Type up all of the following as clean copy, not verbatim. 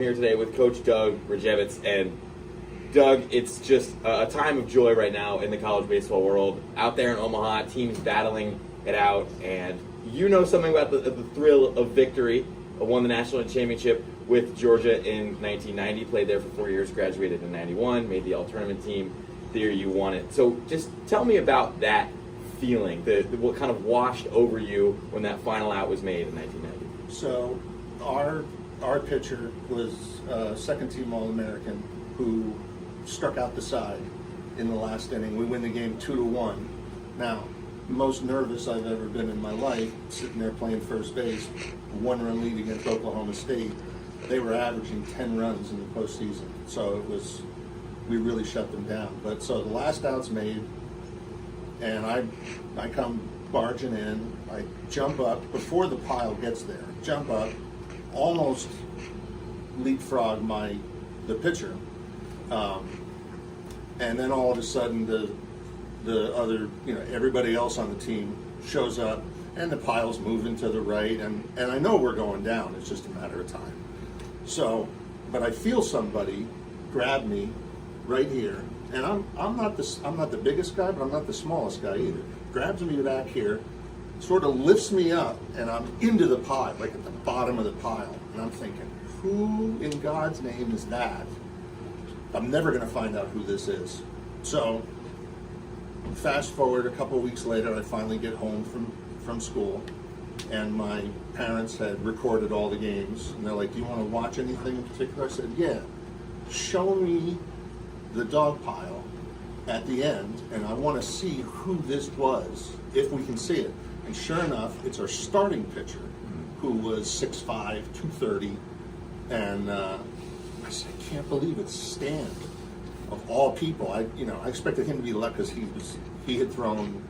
Here today with Coach Doug Rajevitz, and Doug, it's just a time of joy right now in the college baseball world. Out there in Omaha, teams battling it out, and you know something about the thrill of victory. Won the national championship with Georgia in 1990, played there for 4 years, graduated in 91, made the all-tournament team the year you won it. So just tell me about that feeling, what kind of washed over you when that final out was made in 1990. So our pitcher was second-team All-American who struck out the side in the last inning. We win the game 2-1. Now, most nervous I've ever been in my life, sitting there playing first base, one-run lead against Oklahoma State. They were averaging 10 runs in the postseason, so we really shut them down. But so the last out's made, and I come barging in. I jump up before the pile gets there. Jump up, almost leapfrog the pitcher, and then all of a sudden the other, everybody else on the team shows up, and the pile's moving to the right, and I know we're going down. It's just a matter of time. So, but I feel somebody grab me right here, and I'm not the biggest guy, but I'm not the smallest guy either. Grabs me back here, sort of lifts me up, and I'm into the pile, like at the bottom of the pile. And I'm thinking, who in God's name is that? I'm never going to find out who this is. So, fast forward a couple weeks later, I finally get home from school, and my parents had recorded all the games, and they're like, do you want to watch anything in particular? I said, yeah. Show me the dog pile at the end, and I want to see who this was, if we can see it. And sure enough, it's our starting pitcher, who was 6'5", 230, and I said, I can't believe it's Stan. Of all people, I expected him to be lucky because he had thrown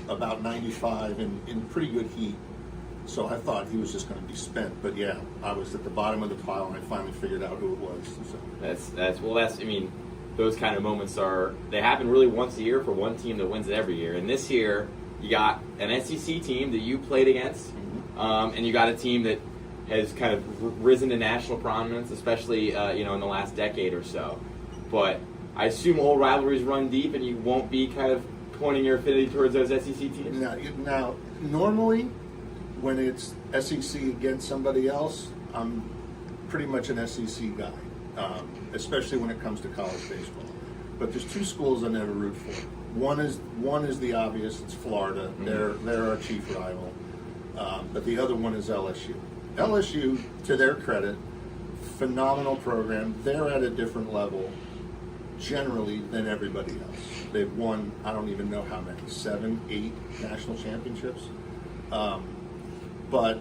about 95 in pretty good heat. So I thought he was just going to be spent, but yeah, I was at the bottom of the pile, and I finally figured out who it was. So. Those kind of moments they happen really once a year for one team that wins it every year. And this year, you got an SEC team that you played against, and you got a team that has kind of risen to national prominence, especially in the last decade or so. But I assume old rivalries run deep, and you won't be kind of pointing your affinity towards those SEC teams. Now, normally, when it's SEC against somebody else, I'm pretty much an SEC guy, especially when it comes to college baseball. But there's two schools I never root for. One is the obvious. It's Florida. Mm-hmm. They're our chief rival. But the other one is LSU. LSU, to their credit, phenomenal program. They're at a different level generally than everybody else. They've won, I don't even know how many, 7, 8 national championships. But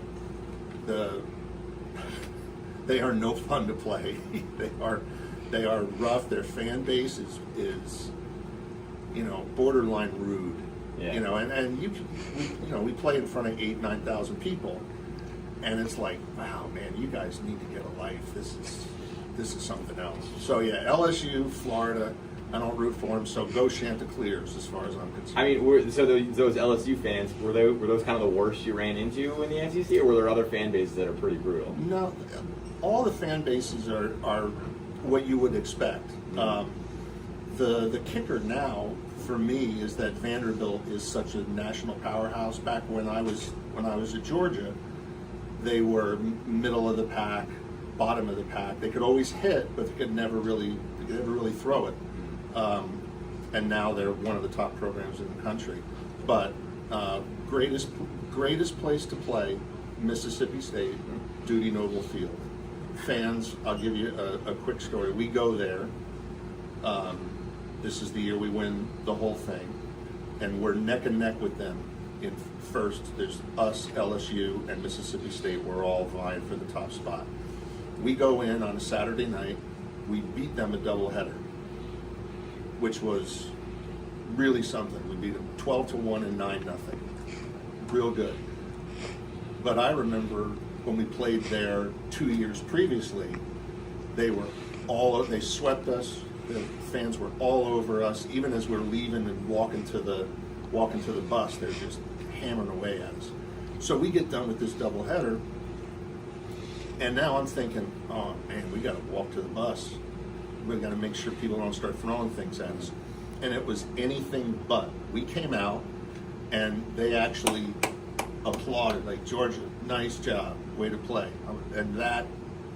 they are no fun to play. They are rough. Their fan base is borderline rude. Yeah. And we play in front of 8,000-9,000 people, and it's like, wow, man, you guys need to get a life. This is something else. So yeah, LSU, Florida. I don't root for them, so go Chanticleers as far as I'm concerned. I mean, so those LSU fans, were those kind of the worst you ran into in the SEC, or were there other fan bases that are pretty brutal? No, all the fan bases are what you would expect. The kicker now for me is that Vanderbilt is such a national powerhouse. Back when I was at Georgia, they were middle of the pack, bottom of the pack. They could always hit, but they could never really throw it. And now they're one of the top programs in the country. But greatest place to play, Mississippi State, Dudy Noble Field. Fans, I'll give you a quick story. We go there. This is the year we win the whole thing, and we're neck and neck with them. In first, there's us, LSU, and Mississippi State. We're all vying for the top spot. We go in on a Saturday night. We beat them a doubleheader, which was really something. We beat them 12-1 and 9-0. Real good. But I remember when we played there 2 years previously, they swept us. The fans were all over us. Even as we're leaving and walking to the bus, they're just hammering away at us. So we get done with this doubleheader, And now I'm thinking, oh man, we got to walk to the bus. We got to make sure people don't start throwing things at us. And it was anything but. We came out, and they actually applauded, like, Georgia, nice job, way to play. And that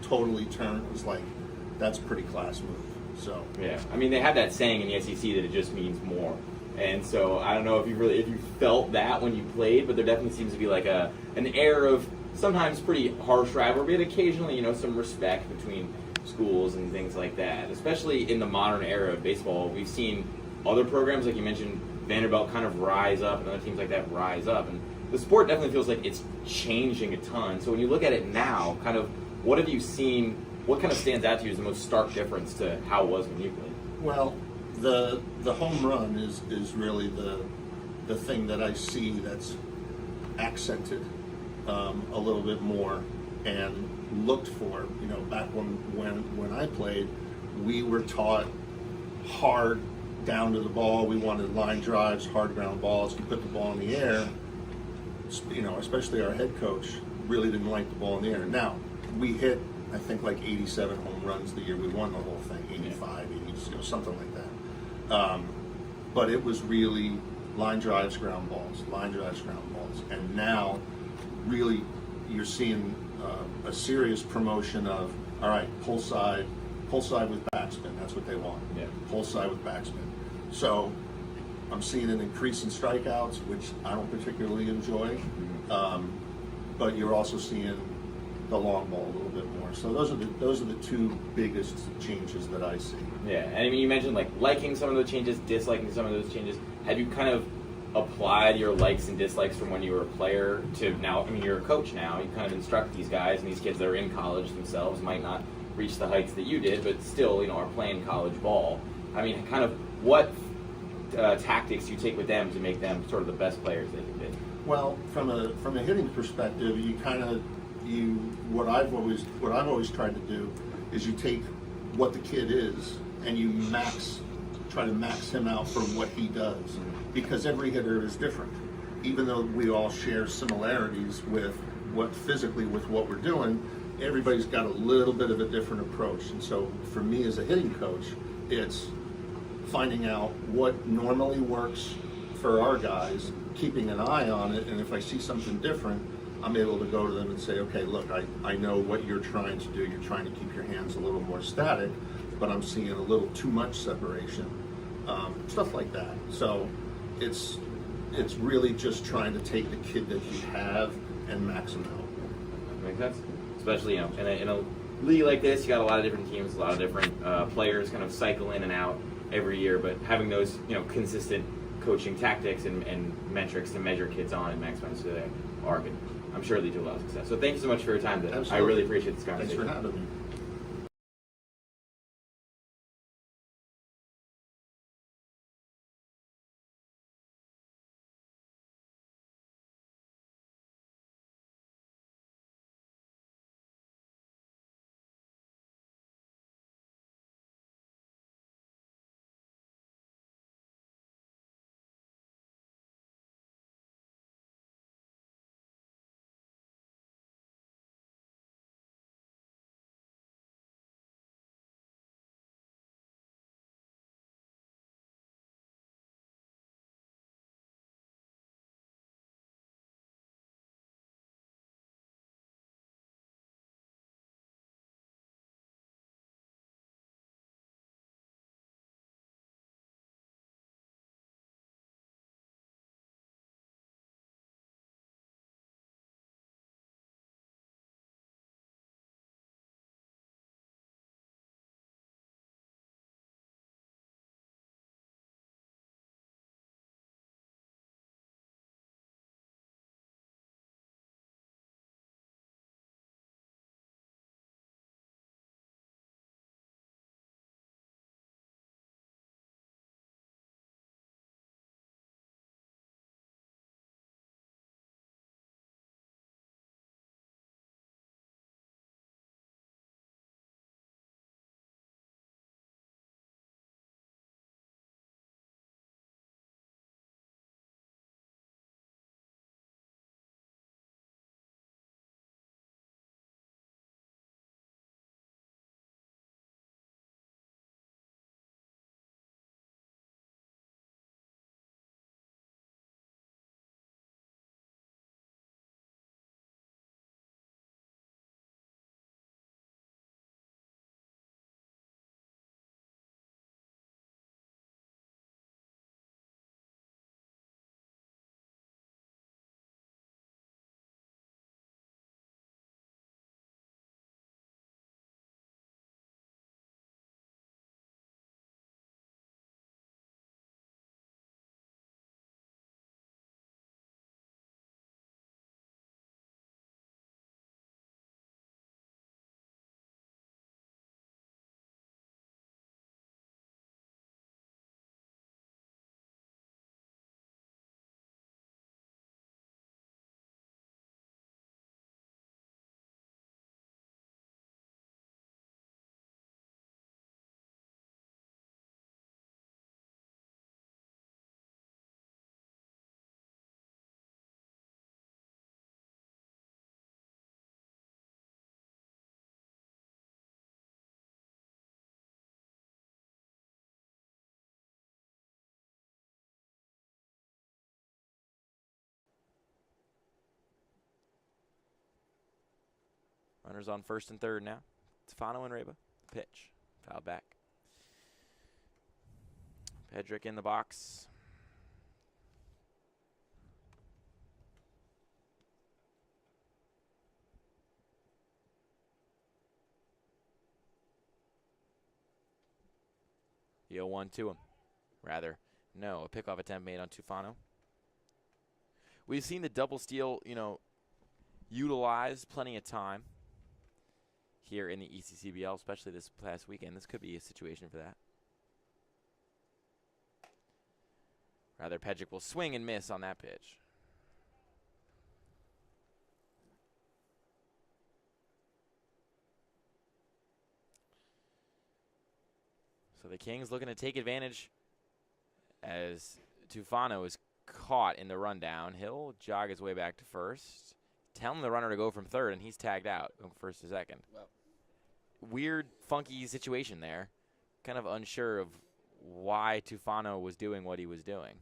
totally turned. It was like, that's a pretty class move. So yeah, I mean, they have that saying in the SEC that it just means more. And so I don't know if you felt that when you played, but there definitely seems to be like an air of sometimes pretty harsh rivalry, but occasionally, some respect between schools and things like that. Especially in the modern era of baseball, we've seen other programs, like you mentioned, Vanderbilt kind of rise up, and other teams like that rise up, and the sport definitely feels like it's changing a ton. So when you look at it now, kind of what have you seen? What kind of stands out to you as the most stark difference to how it was when you played? well, the home run is really the thing that I see that's accented a little bit more and looked for. Back when I played, we were taught hard down to the ball. We wanted line drives, hard ground balls. You put the ball in the air. Especially our head coach really didn't like the ball in the air. Now we hit, I think, like 87 home runs the year we won the whole thing, 85, 80, something like that. But it was really line drives, ground balls, and now really you're seeing a serious promotion of, all right, pull side with backspin. That's what they want. Yeah. Pull side with backspin. So I'm seeing an increase in strikeouts, which I don't particularly enjoy. But you're also seeing the long ball a little bit more. So those are the two biggest changes that I see. Yeah, and I mean, you mentioned like liking some of those changes, disliking some of those changes. Have you kind of applied your likes and dislikes from when you were a player to now? I mean, you're a coach now. You kind of instruct these guys, and these kids that are in college themselves might not reach the heights that you did, but still, are playing college ball. I mean, kind of what tactics you take with them to make them sort of the best players they can be? Well, from a hitting perspective, what I've always tried to do is you take what the kid is and you try to max him out for what he does, because every hitter is different. Even though we all share similarities with what we're doing, everybody's got a little bit of a different approach. And so for me as a hitting coach, it's finding out what normally works for our guys, keeping an eye on it, and if I see something different, I'm able to go to them and say, okay, look, I know what you're trying to do. You're trying to keep your hands a little more static, but I'm seeing a little too much separation, stuff like that. So it's really just trying to take the kid that you have and max him out. Makes sense. Especially, in a league like this, you got a lot of different teams, a lot of different players kind of cycle in and out every year, but having those, consistent coaching tactics and metrics to measure kids on and maximize who they are good, I'm sure lead to a lot of success. So thank you so much for your time today. Absolutely. I really appreciate this conversation. Thanks for having me. Runners on first and third now. Stefano and Reba. Pitch. Foul back. Pedrick in the box. The 0-1 to him. Rather, no, a pickoff attempt made on Tufano. We've seen the double steal, utilized plenty of time here in the ECCBL, especially this past weekend. This could be a situation for that. Rather, Pedrick will swing and miss on that pitch. So the Kings looking to take advantage as Tufano is caught in the rundown. He'll jog his way back to first. Telling the runner to go from third, and he's tagged out from first to second. Well, weird, funky situation there. Kind of unsure of why Tufano was doing what he was doing.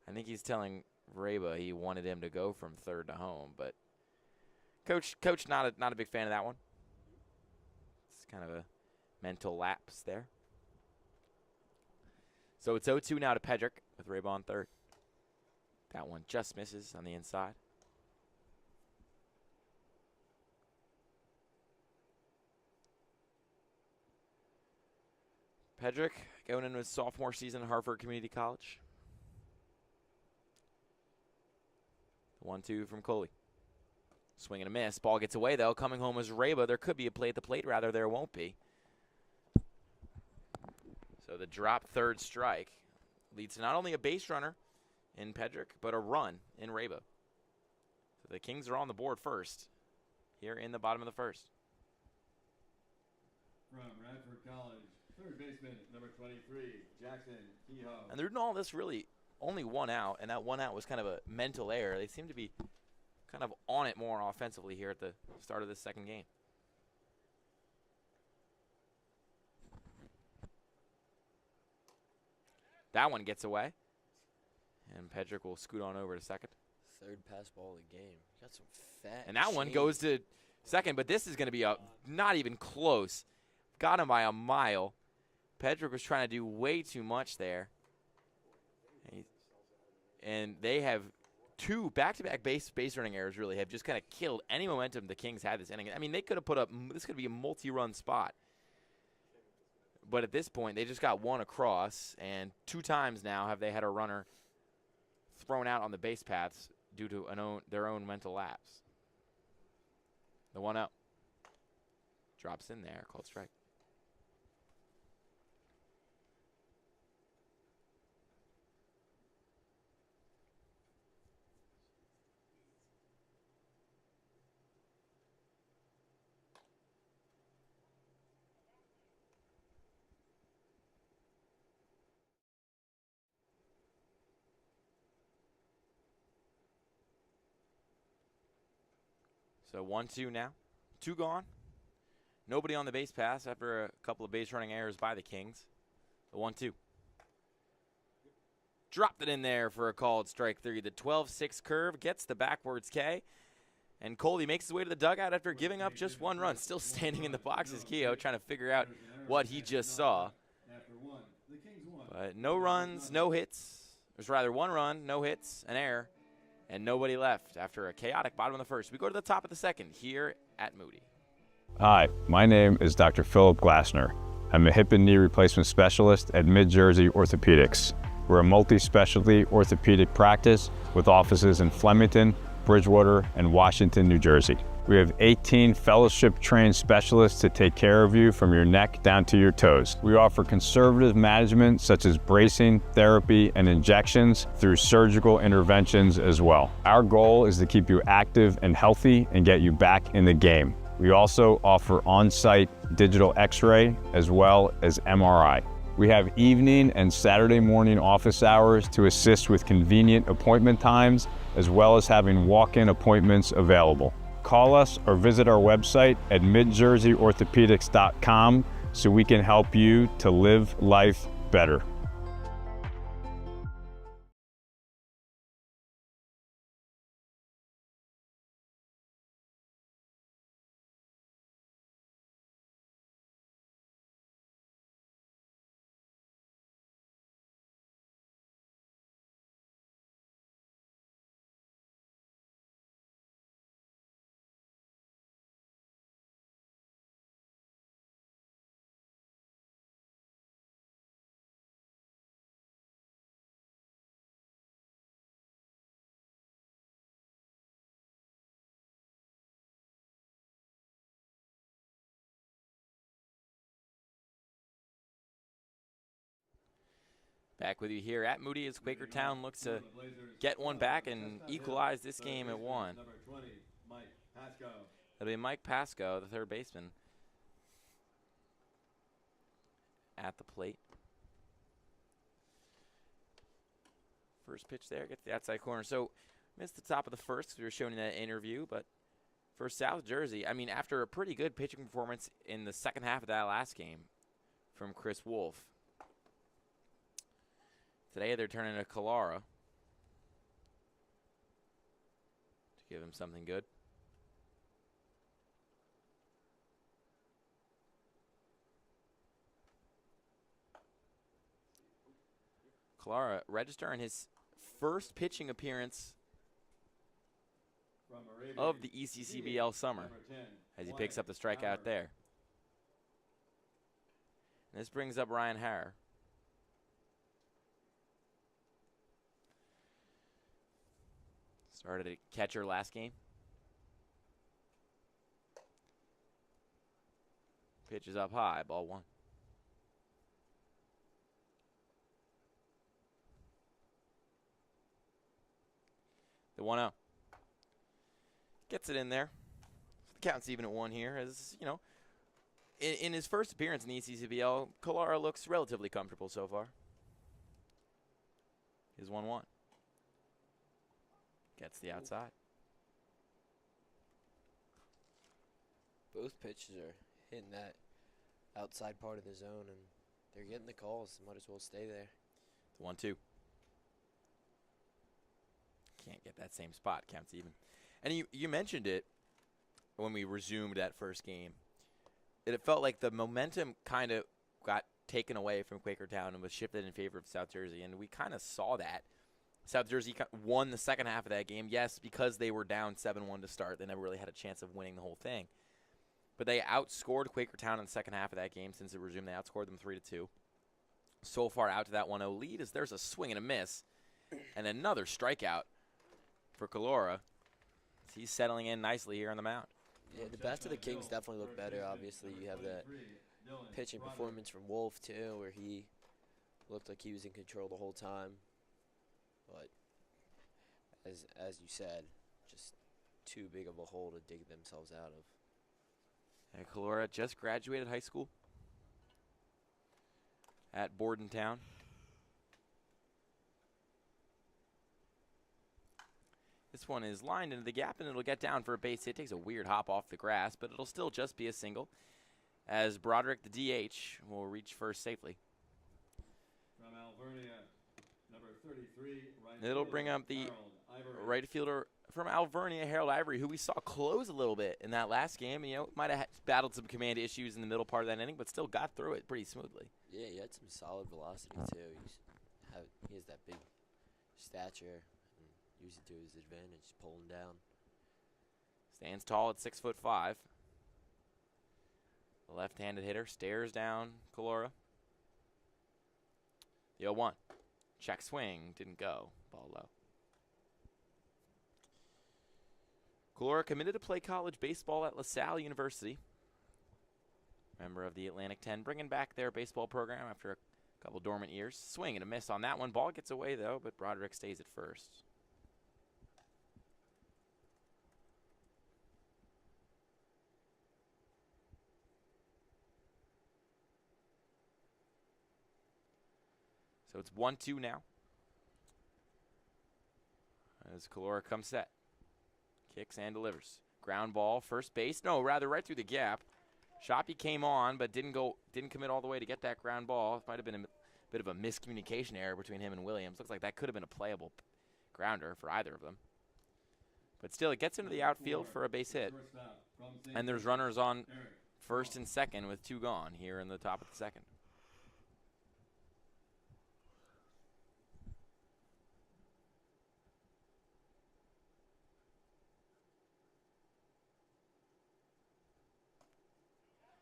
I think he's telling Reba he wanted him to go from third to home, but coach not a big fan of that one. It's kind of a mental lapse there. So it's 0-2 now to Pedrick with Reba on third. That one just misses on the inside. Pedrick going into his sophomore season at Hartford Community College. 1-2 from Coley. Swing and a miss. Ball gets away, though. Coming home is Reba. There could be a play at the plate. Rather, there won't be. So the drop third strike leads to not only a base runner in Pedrick, but a run in Reba. So the Kings are on the board first here in the bottom of the first. From Radford College, third baseman, number 23, Jackson Kehoe. And they're doing all this really only one out, and that one out was kind of a mental error. They seem to be kind of on it more offensively here at the start of this second game. That one gets away, and Pedrick will scoot on over to second. third pass ball of the game. Got some fat. And that one change. goes to second, but this is going to be not even close. Got him by a mile. Pedrick was trying to do way too much there. And they have two back-to-back base running errors really have just kind of killed any momentum the Kings had this inning. I mean, they could have put up – this could be a multi-run spot. But at this point, they just got one across, and 2 times now have they had a runner thrown out on the base paths due to their own mental lapse. The 1-0. Drops in there, called strike. So 1-2 now. 2 gone. Nobody on the base pass after a couple of base running errors by the Kings. The 1-2. Dropped it in there for a called strike 3. The 12-6 curve gets the backwards K. And Coley makes his way to the dugout after giving up just 1 run. Still standing in the box is Kehoe, trying to figure out what he just saw. But no runs, no hits. There's rather 1 run, no hits, an error. And nobody left after a chaotic bottom of the first. We go to the top of the second here at Moody. Hi, my name is Dr. Philip Glassner. I'm a hip and knee replacement specialist at Mid-Jersey Orthopedics. We're a multi-specialty orthopedic practice with offices in Flemington, Bridgewater, and Washington, New Jersey. We have 18 fellowship-trained specialists to take care of you from your neck down to your toes. We offer conservative management such as bracing, therapy, and injections through surgical interventions as well. Our goal is to keep you active and healthy and get you back in the game. We also offer on-site digital x-ray as well as MRI. We have evening and Saturday morning office hours to assist with convenient appointment times, as well as having walk-in appointments available. Call us or visit our website at midjerseyorthopedics.com so we can help you to live life better. Back with you here at Moody as Quakertown looks to get one back and equalize this game at 1. Number 20, Mike Pasco. It'll be Mike Pasco, the third baseman, at the plate. First pitch there, gets the outside corner. So missed the top of the first because we were showing in that interview, but for South Jersey, I mean, after a pretty good pitching performance in the second half of that last game from Chris Wolf, today they're turning to Kalara to give him something good. Kalara registering his first pitching appearance From Arabia, of the ECCBL summer number 10, as he picks up the strikeout Howard. there. And this brings up Ryan Harrer. Started at catcher last game. Pitch is up high, ball 1. The 1-0. Gets it in there. The count's even at 1 here. As you know, in his first appearance in the ECCBL, Kalara looks relatively comfortable so far. His 1-1. Gets the outside. Both pitches are hitting that outside part of the zone, and they're getting the calls. Might as well stay there. The 1-2. Can't get that same spot. Counts even. And you mentioned it when we resumed that first game. It felt like the momentum kind of got taken away from Quakertown and was shifted in favor of South Jersey, and we kind of saw that. South Jersey won the second half of that game. Yes, because they were down 7-1 to start, they never really had a chance of winning the whole thing. But they outscored Quakertown in the second half of that game. Since it resumed, they outscored them 3-2. So far out to that 1-0 lead as there's a swing and a miss and another strikeout for Kalara. He's settling in nicely here on the mound. Yeah, the best of the Kings definitely look better. Obviously, you have that pitching performance from Wolf, too, where he looked like he was in control the whole time. But as you said, just too big of a hole to dig themselves out of. And Kalara just graduated high school at Bordentown. This one is lined into the gap, and it'll get down for a base hit. Takes a weird hop off the grass, but it'll still just be a single, as Broderick, the DH, will reach first safely. From Alvernia, number 33, right It'll fielder, bring up the Harold Ivory. right fielder from Alvernia, Harold Ivory, who we saw close a little bit in that last game. You know, might have battled some command issues in the middle part of that inning, but still got through it pretty smoothly. Yeah, he had some solid velocity, too. He has that big stature. Use it to his advantage, pulling down. Stands tall at 6'5". The left-handed hitter stares down Kalara. The 0-1. Check swing, didn't go. Ball low. Kalara committed to play college baseball at LaSalle University. Member of the Atlantic 10, bringing back their baseball program after a couple dormant years. Swing and a miss on that one. Ball gets away, though, but Broderick stays at first. So it's 1-2 now. As Kalara comes set. Kicks and delivers. Ground ball, first base. No, rather right through the gap. Shoppy came on, but didn't commit all the way to get that ground ball. It might have been a bit of a miscommunication error between him and Williams. Looks like that could have been a playable grounder for either of them. But still, it gets into the outfield for a base hit. And there's runners on first and second with 2 gone here in the top of the second.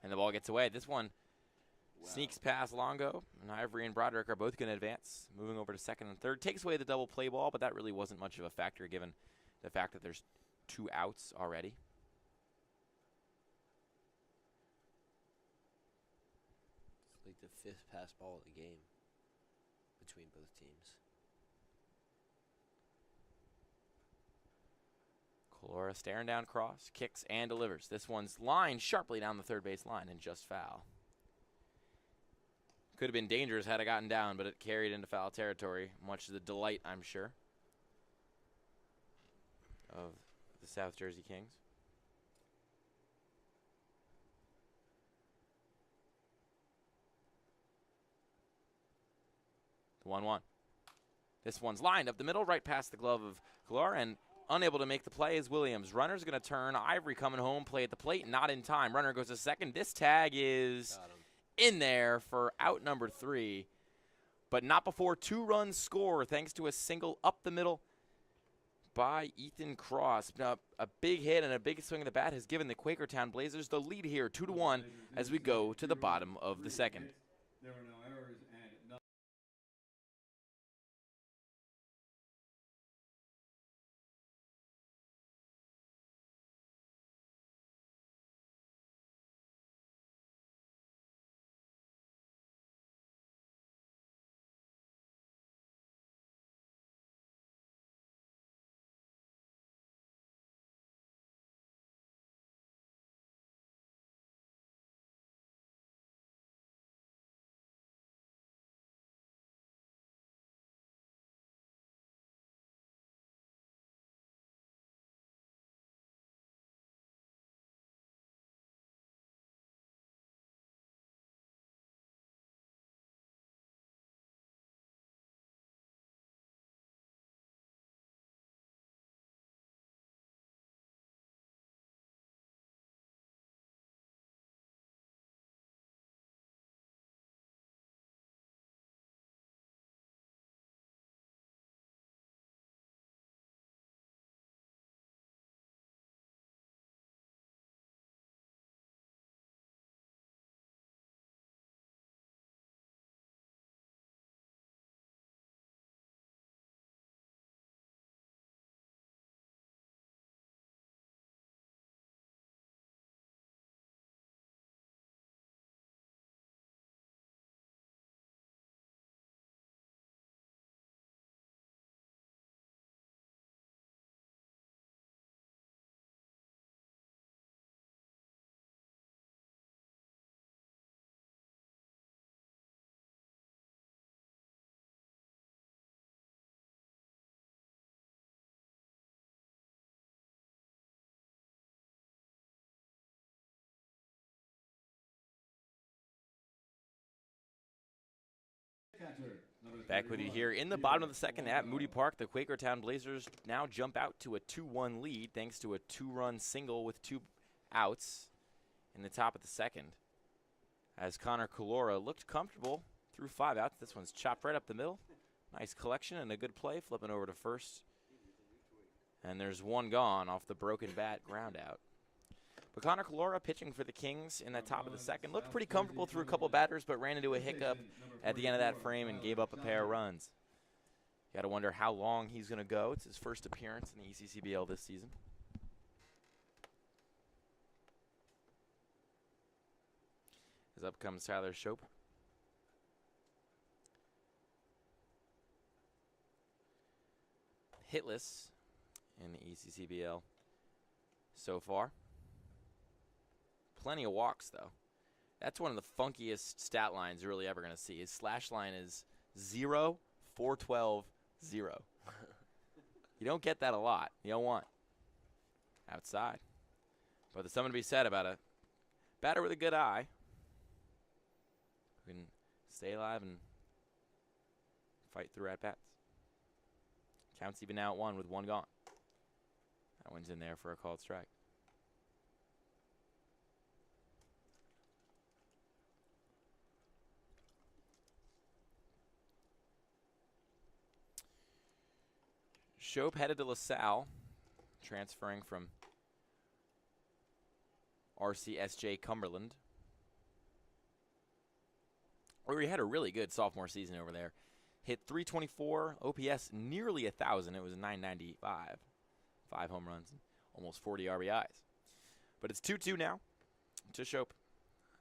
And the ball gets away. This one sneaks past Longo, and Ivory and Broderick are both going to advance, moving over to second and third. Takes away the double play ball, but that really wasn't much of a factor given the fact that there's 2 outs already. It's like the 5th pass ball of the game between both teams. Calora staring down cross, kicks and delivers. This one's lined sharply down the third base line and just foul. Could have been dangerous had it gotten down, but it carried into foul territory, much to the delight, I'm sure, of the South Jersey Kings. The 1-1. This one's lined up the middle, right past the glove of Calora, and unable to make the play is Williams. Runner's going to turn. Ivory coming home, play at the plate, not in time. Runner goes to second. This tag is in there for out number 3, but not before 2 runs score thanks to a single up the middle by Ethan Cross. Now, a big hit and a big swing of the bat has given the Quakertown Blazers the lead here, 2-1, as we go to the bottom of the second. There were no errors and no. Back with you here in the bottom of the second at Moody Park. The Quakertown Blazers now jump out to a 2-1 lead thanks to a 2-run single with 2 outs in the top of the second. As Connor Calora looked comfortable through 5 outs. This one's chopped right up the middle. Nice collection and a good play, flipping over to first. And there's 1 gone off the broken bat ground out. But Connor Calora pitching for the Kings in that top of the second. Looked pretty comfortable through a couple batters, but ran into a hiccup at the end of that frame and gave up a pair of runs. You got to wonder how long he's going to go. It's his first appearance in the ECCBL this season. As up comes Tyler Shope. Hitless in the ECCBL so far. Plenty of walks, though. That's one of the funkiest stat lines you're really ever going to see. His slash line is 0, 412, 0. You don't get that a lot. You don't want outside. But there's something to be said about a batter with a good eye who can stay alive and fight through at-bats. Counts even now at 1 with 1 gone. That one's in there for a called strike. Shope headed to LaSalle, transferring from RCSJ Cumberland, where he had a really good sophomore season over there. Hit .324, OPS nearly 1,000. It was 995. 5 home runs, and almost 40 RBIs. But it's 2-2 now to Shope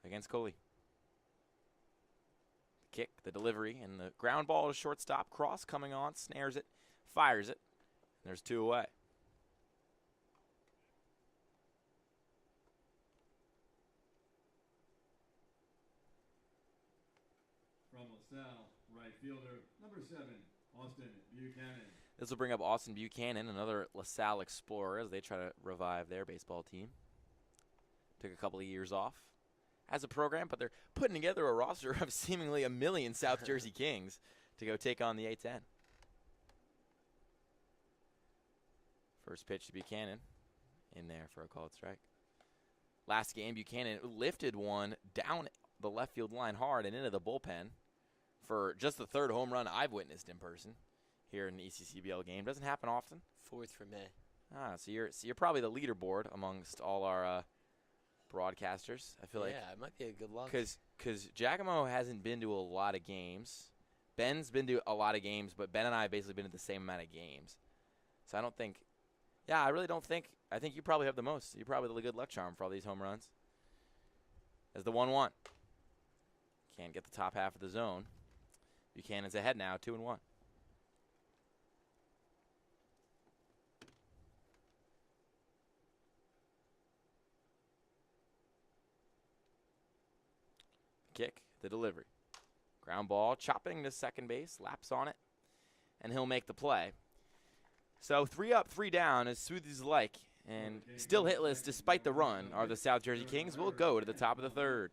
against Coley. kick, the delivery, and the ground ball to shortstop. Cross coming on, snares it, fires it. There's 2 away. From LaSalle, right fielder, number 7, Austin Buchanan. This will bring up Austin Buchanan, another LaSalle Explorer, as they try to revive their baseball team. Took a couple of years off as a program, but they're putting together a roster of seemingly a million South Jersey Kings to go take on the A-10. First pitch to Buchanan, in there for a called strike. Last game, Buchanan lifted one down the left field line hard and into the bullpen for just the 3rd home run I've witnessed in person here in the ECCBL game. Doesn't happen often. 4th for me. So you're probably the leaderboard amongst all our broadcasters. I feel like. Yeah, it might be a good luck. Because Giacomo hasn't been to a lot of games. Ben's been to a lot of games, but Ben and I have basically been to the same amount of games. So I don't think. Yeah, I really don't think. I think you probably have the most. You're probably the good luck charm for all these home runs. As the 1-1. Can't get the top half of the zone. Buchanan's ahead now, 2-1. Kick, the delivery. Ground ball, chopping to second base, laps on it, and he'll make the play. So 3 up, 3 down, as smooth as you like, and still hitless despite the run are the South Jersey Kings. Will go to the top of the 3rd.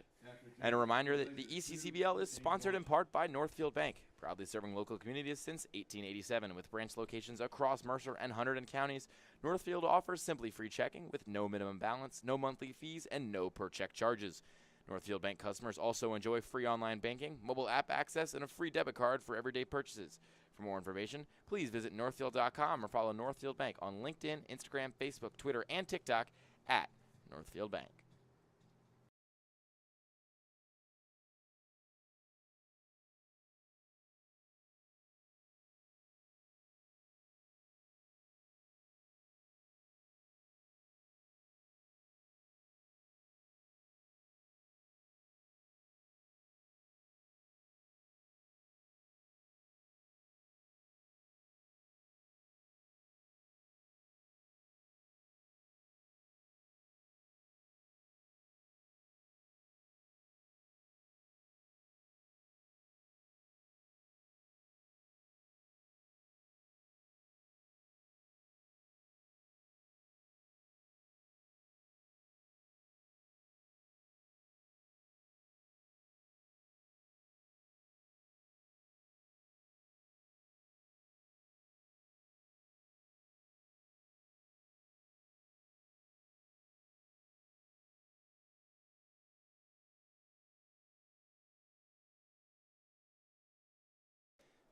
And a reminder that the ECCBL is sponsored in part by Northfield Bank, proudly serving local communities since 1887 with branch locations across Mercer and Hunterdon counties. Northfield offers simply free checking with no minimum balance, no monthly fees, and no per-check charges. Northfield Bank customers also enjoy free online banking, mobile app access, and a free debit card for everyday purchases. For more information, please visit northfield.com or follow Northfield Bank on LinkedIn, Instagram, Facebook, Twitter, and TikTok at Northfield Bank.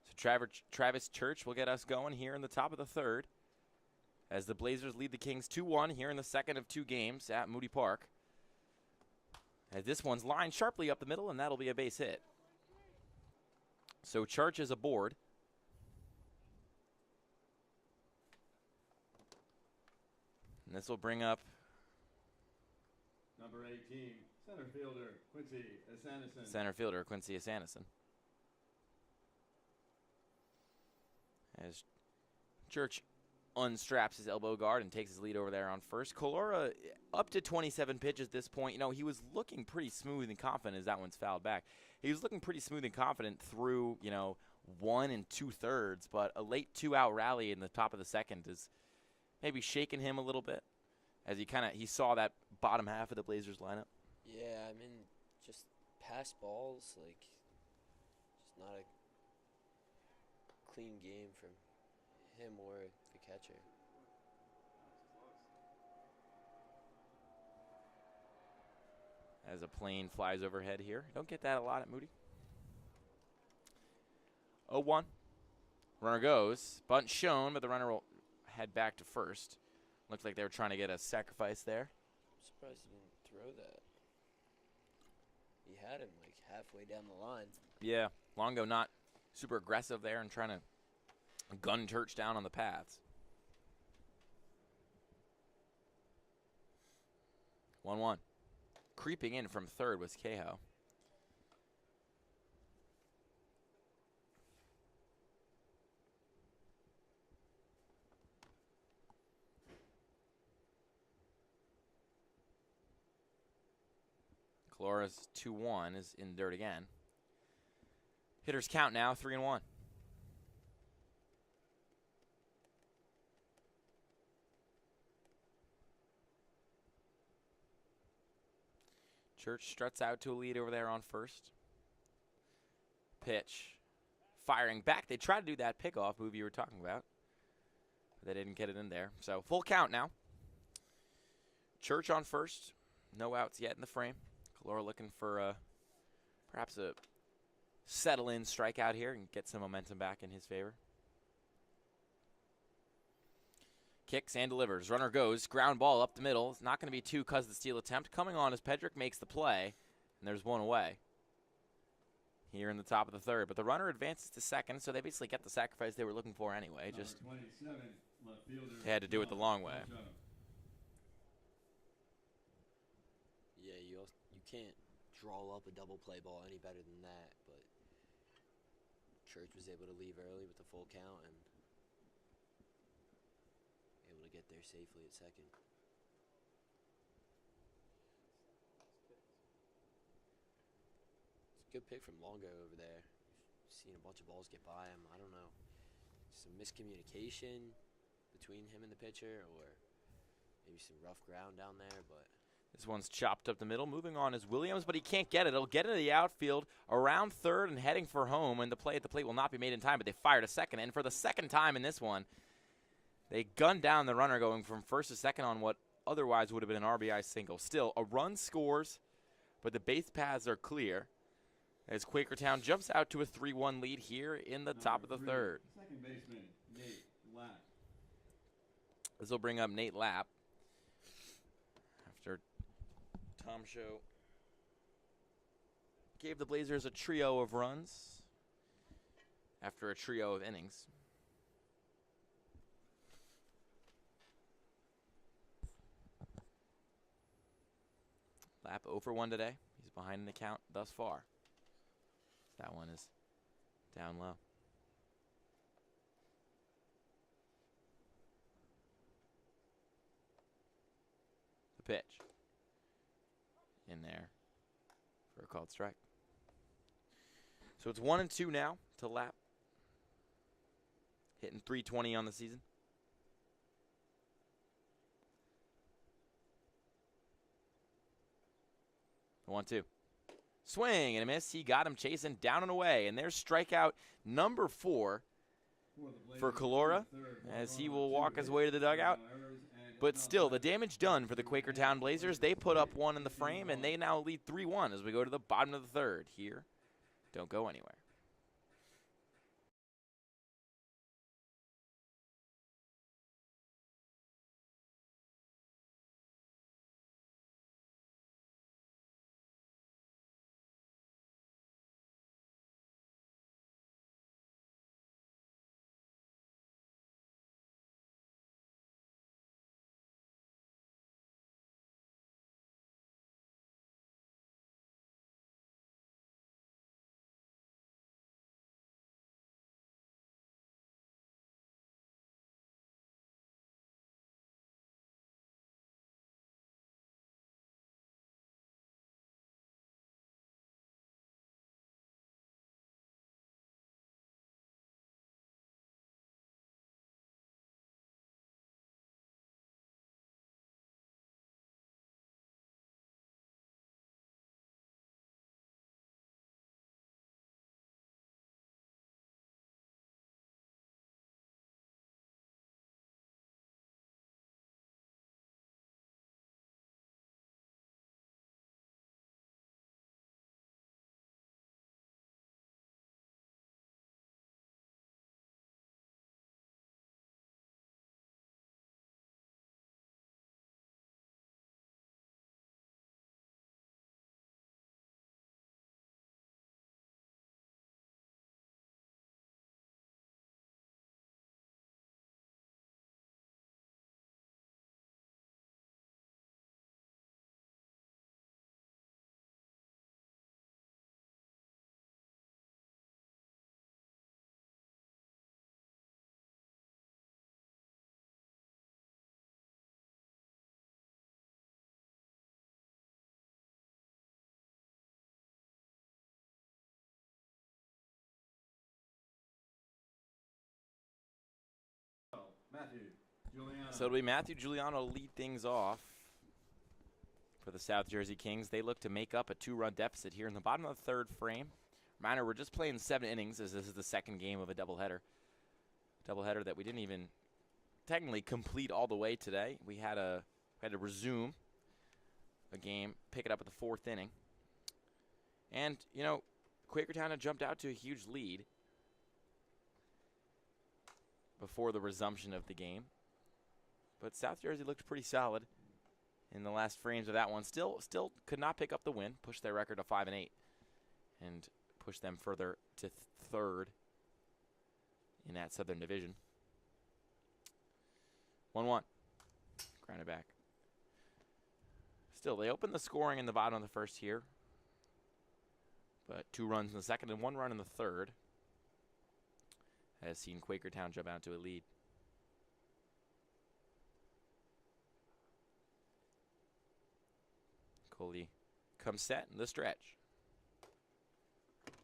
So Travis Church will get us going here in the top of the 3rd as the Blazers lead the Kings 2-1 here in the 2nd of 2 games at Moody Park. As this one's lined sharply up the middle, and that'll be a base hit. So Church is aboard. And this will bring up Number 18, center fielder, Quincy Asanison. center fielder Quincy Asanison. As Church unstraps his elbow guard and takes his lead over there on first. Colora up to 27 pitches at this point. You know, he was looking pretty smooth and confident as that one's fouled back. He was looking pretty smooth and confident through, 1 2/3, but a late 2-out rally in the top of the 2nd is maybe shaking him a little bit as he saw that bottom half of the Blazers lineup. Yeah, I mean, just pass balls, just not a clean game from him or the catcher. As a plane flies overhead here. Don't get that a lot at Moody. 0-1. Runner goes. Bunt shown, but the runner will head back to first. Looks like they were trying to get a sacrifice there. I'm surprised he didn't throw that. He had him halfway down the line. Yeah, Longo not super aggressive there and trying to gun Church down on the paths. 1-1. Creeping in from third was Cahill. Calora's 2-1 is in dirt again. Hitters count now 3-1. Church struts out to a lead over there on first. Pitch. Firing back. They tried to do that pickoff move you were talking about. But they didn't get it in there. So full count now. Church on first. No outs yet in the frame. Calora looking for perhaps a settle-in strikeout here and get some momentum back in his favor. Kicks and delivers. Runner goes. Ground ball up the middle. It's not going to be two because of the steal attempt. Coming on as Pedrick makes the play. And there's one away here in the top of the third. But the runner advances to second, so they basically get the sacrifice they were looking for anyway. Just they had to do it the long way. Yeah, you can't draw up a double play ball any better than that, but Church was able to leave early with the full count and able to get there safely at second. It's a good pick from Longo over there. Seen a bunch of balls get by him. I don't know. Some miscommunication between him and the pitcher, or maybe some rough ground down there, but this one's chopped up the middle. Moving on is Williams, but he can't get it. It'll get into the outfield around third and heading for home, and the play at the plate will not be made in time, but they fired a second. And for the second time in this one, they gunned down the runner going from first to second on what otherwise would have been an RBI single. Still, a run scores, but the base paths are clear as Quakertown jumps out to a 3-1 lead here in the top of the third. Second baseman, Nate Lapp. This will bring up Nate Lapp after Tom Show gave the Blazers a trio of runs after a trio of innings. Lapp 0 for 1 today. He's behind in the count thus far. That one is down low. The pitch. In there for a called strike. So it's 1-2 now to Lapp. Hitting .320 on the season. 1-2. Swing and a miss. He got him chasing down and away. And there's strikeout number 4 for Calora as he will walk his way to the dugout. But still, the damage done for the Quakertown Blazers. They put up one in the frame, and they now lead 3-1 as we go to the bottom of the third. Here, don't go anywhere. Matthew Giuliano. So it'll be Matthew Giuliano to lead things off for the South Jersey Kings. They look to make up a 2-run deficit here in the bottom of the third frame. Reminder, we're just playing 7 innings as this is the second game of a doubleheader. Doubleheader that we didn't even technically complete all the way today. We had to resume a game, pick it up at the 4th inning. And, you know, Quakertown had jumped out to a huge lead before the resumption of the game. But South Jersey looked pretty solid in the last frames of that one. Still could not pick up the win, push their record to 5-8, and push them further to 3rd in that Southern Division. 1-1. Grounded back. Still, they opened the scoring in the bottom of the first here. But 2 runs in the second and 1 run in the third has seen Quakertown jump out to a lead. Coley comes set in the stretch.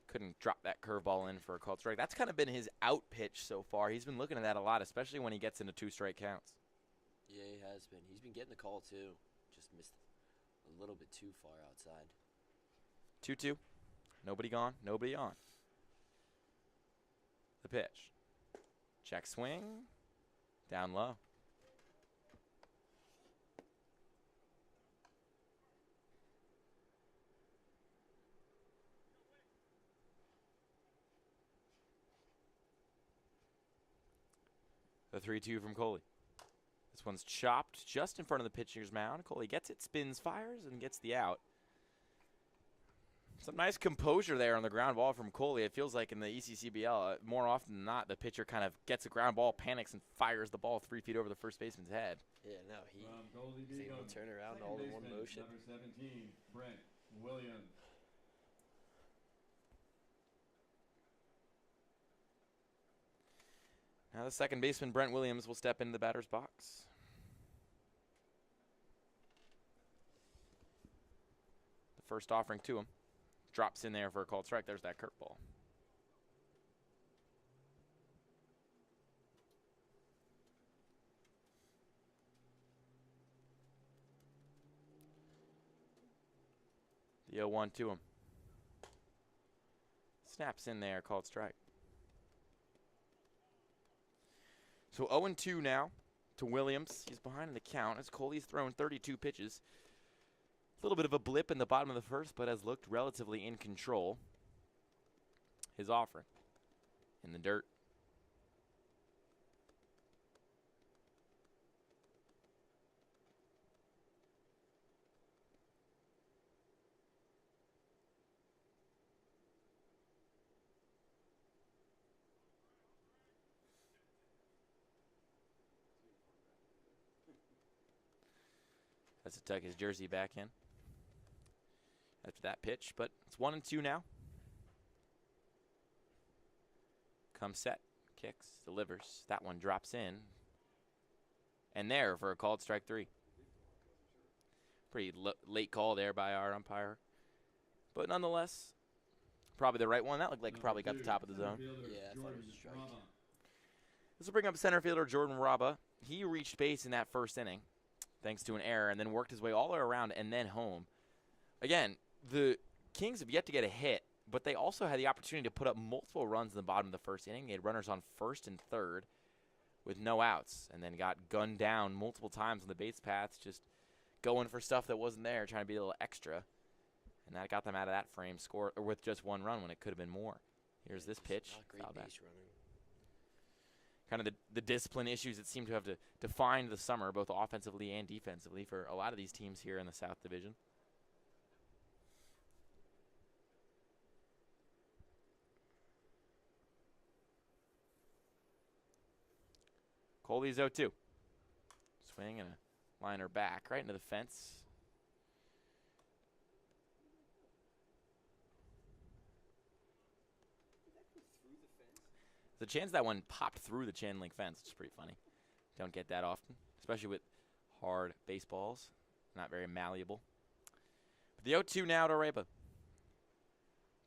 Couldn't drop that curveball in for a called strike. That's kind of been his out pitch so far. He's been looking at that a lot, especially when he gets into 2 strike counts. Yeah, he has been. He's been getting the call, too. Just missed a little bit too far outside. 2-2. Nobody gone, nobody on. The pitch. Check swing. Down low. The 3-2 from Coley. This one's chopped just in front of the pitcher's mound. Coley gets it, spins, fires, and gets the out. Some nice composure there on the ground ball from Coley. It feels like in the ECCBL, more often than not, the pitcher kind of gets a ground ball, panics, and fires the ball 3 feet over the first baseman's head. Yeah, no, he From Goldie was able to turn around all in one motion. Number 17, Brent Williams. Now the second baseman, Brent Williams, will step into the batter's box. The first offering to him. Drops in there for a called strike. There's that curveball. The 0-1 to him. Snaps in there, called strike. So 0-2 now to Williams. He's behind in the count as Coley's thrown 32 pitches. A little bit of a blip in the bottom of the first, but has looked relatively in control. His offering in the dirt. Has to tuck his jersey back in after that pitch, but it's 1-2 now. Comes set, kicks, delivers. That one drops in. And there for a called strike 3. Pretty late call there by our umpire. But nonetheless, probably the right one. That looked like it probably got the top of the zone. Yeah, I thought it was a strike. This will bring up center fielder Jordan Raba. He reached base in that first inning thanks to an error and then worked his way all the way around and then home. Again, the Kings have yet to get a hit, but they also had the opportunity to put up multiple runs in the bottom of the first inning. They had runners on first and third with no outs and then got gunned down multiple times on the base paths, just going for stuff that wasn't there, trying to be a little extra. And that got them out of that frame score or with just 1 run when it could have been more. Here's this pitch. Not great base running. Kind of the discipline issues that seem to have defined the summer, both offensively and defensively, for a lot of these teams here in the South Division. Coley's 0-2. Swing and a liner back right into the fence. The chance that one popped through the chain link fence, which is pretty funny. Don't get that often, especially with hard baseballs. Not very malleable. But the 0-2 now to Raba.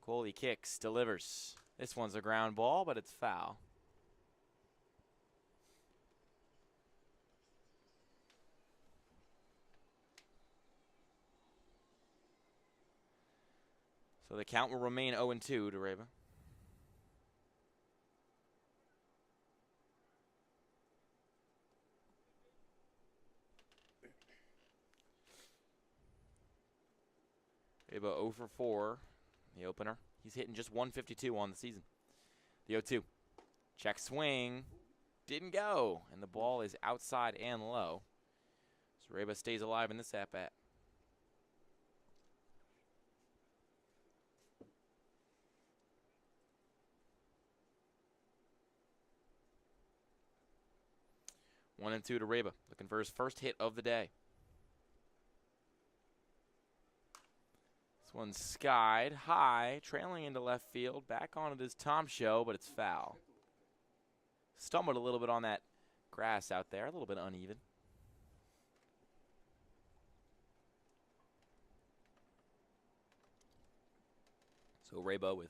Coley kicks, delivers. This one's a ground ball, but it's foul. So the count will remain 0-2 to Reba. Reba 0 for 4, the opener. He's hitting just 152 on the season. The 0-2. Check swing. Didn't go. And the ball is outside and low. So Reba stays alive in this at-bat. One and 2 to Reba, looking for his first hit of the day. This one's skied high, trailing into left field. Back on it is Tom Show, but it's foul. Stumbled a little bit on that grass out there, a little bit uneven. So Reba, with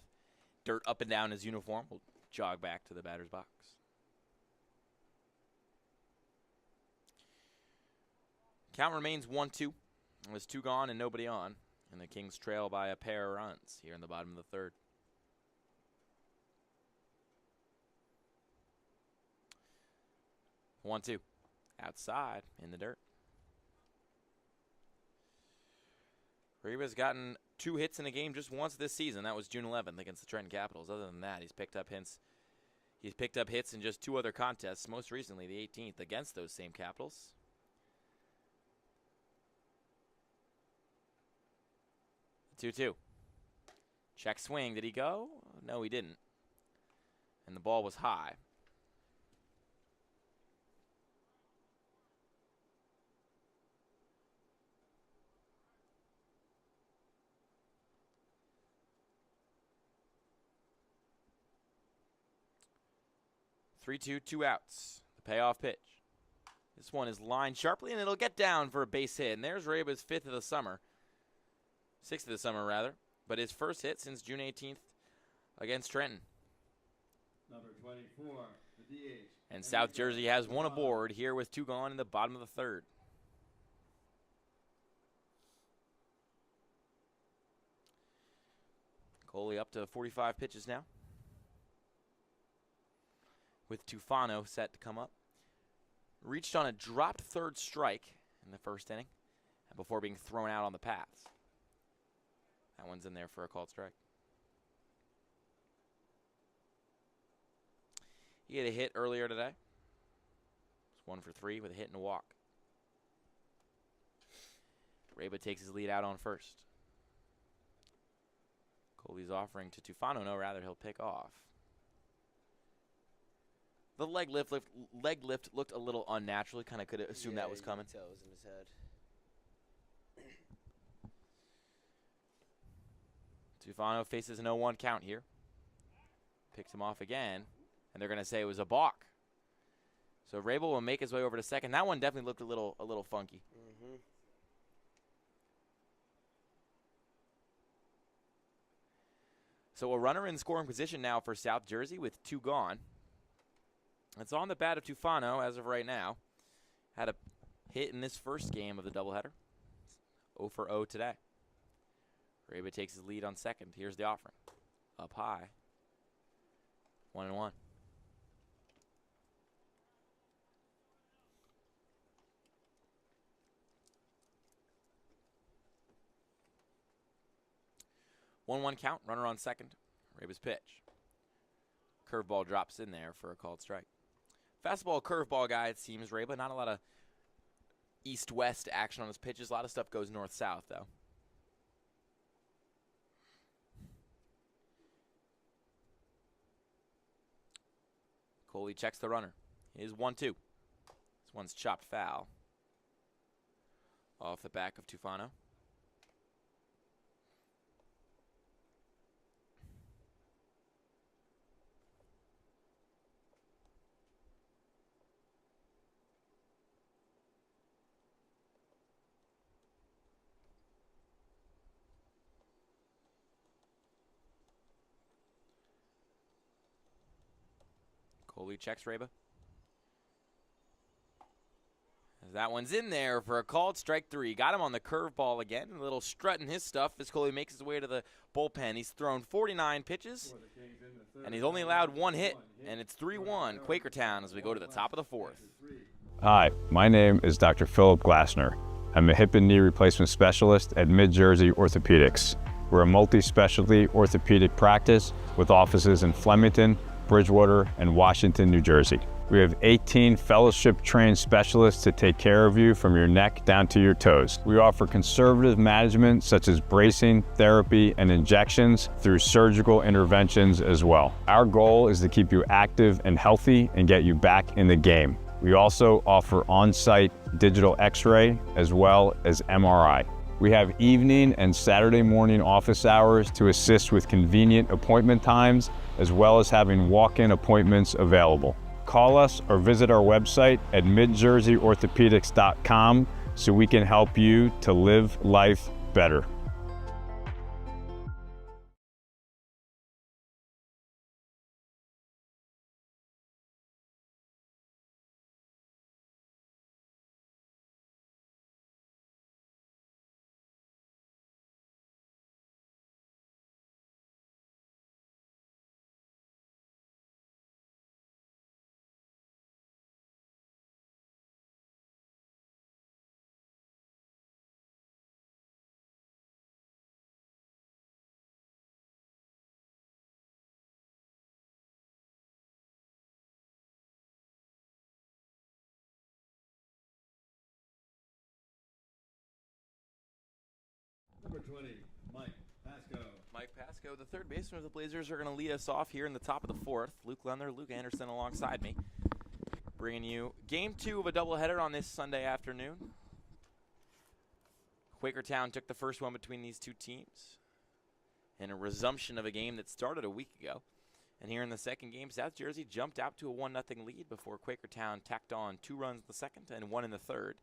dirt up and down his uniform, will jog back to the batter's box. Count remains 1-2. There's 2 gone and nobody on. And the Kings trail by a pair of runs here in the bottom of the third. One, 2. Outside in the dirt. Reba's gotten 2 hits in a game just once this season. That was June 11th against the Trenton Capitals. Other than that, he's picked up hits in just 2 other contests, most recently the 18th against those same Capitals. 2-2. Check swing. Did he go? No, he didn't. And the ball was high. Three-two, 2 outs. The payoff pitch. This one is lined sharply, and it'll get down for a base hit. And there's Reba's 6th of the summer, but his first hit since June 18th against Trenton. Number 24, the DH. And South Jersey has 1 aboard here with 2 gone in the bottom of the third. Coley up to 45 pitches now, with Tufano set to come up. Reached on a dropped third strike in the first inning before being thrown out on the paths. That one's in there for a called strike. He had a hit earlier today. It's 1 for 3 with a hit and a walk. Reba takes his lead out on first. Coley's offering to Tufano. No, rather he'll pick off. The leg lift looked a little unnatural. Kind of could assume that was coming. Yeah, it was in his head. Tufano faces an 0-1 count here. Picks him off again, and they're going to say it was a balk. So Rabel will make his way over to second. That one definitely looked a little funky. Mm-hmm. So a runner in scoring position now for South Jersey with 2 gone. It's on the bat of Tufano as of right now. Had a hit in this first game of the doubleheader. 0 for 0 today. Reba takes his lead on second. Here's the offering. Up high. 1-1. One count. Runner on second. Reba's pitch. Curveball drops in there for a called strike. Fastball, curveball guy, it seems, Reba. Not a lot of east-west action on his pitches. A lot of stuff goes north-south, though. Coley checks the runner. It is 1-2. This one's chopped foul. Off the back of Tufano. Coley checks Reba. That one's in there for a called strike 3. Got him on the curveball again. A little strutting his stuff as Coley makes his way to the bullpen. He's thrown 49 pitches, and he's only allowed 1 hit, and it's 3-1 Quakertown as we go to the top of the 4th. Hi, my name is Dr. Philip Glassner. I'm a hip and knee replacement specialist at Mid-Jersey Orthopedics. We're a multi-specialty orthopedic practice with offices in Flemington, Bridgewater, and Washington, New Jersey. We have 18 fellowship-trained specialists to take care of you from your neck down to your toes. We offer conservative management such as bracing, therapy, and injections through surgical interventions as well. Our goal is to keep you active and healthy and get you back in the game. We also offer on-site digital x-ray as well as MRI. We have evening and Saturday morning office hours to assist with convenient appointment times, as well as having walk-in appointments available. Call us or visit our website at midjerseyorthopedics.com so we can help you to live life better. Number 20, Mike Pasco. Mike Pasco, the third baseman of the Blazers, are going to lead us off here in the top of the 4th. Luke Leonard, Luke Anderson alongside me, bringing you Game 2 of a doubleheader on this Sunday afternoon. Quakertown took the first one between these two teams in a resumption of a game that started a week ago. And here in the second game, South Jersey jumped out to a 1-0 lead before Quakertown tacked on 2 runs in the second and 1 in the third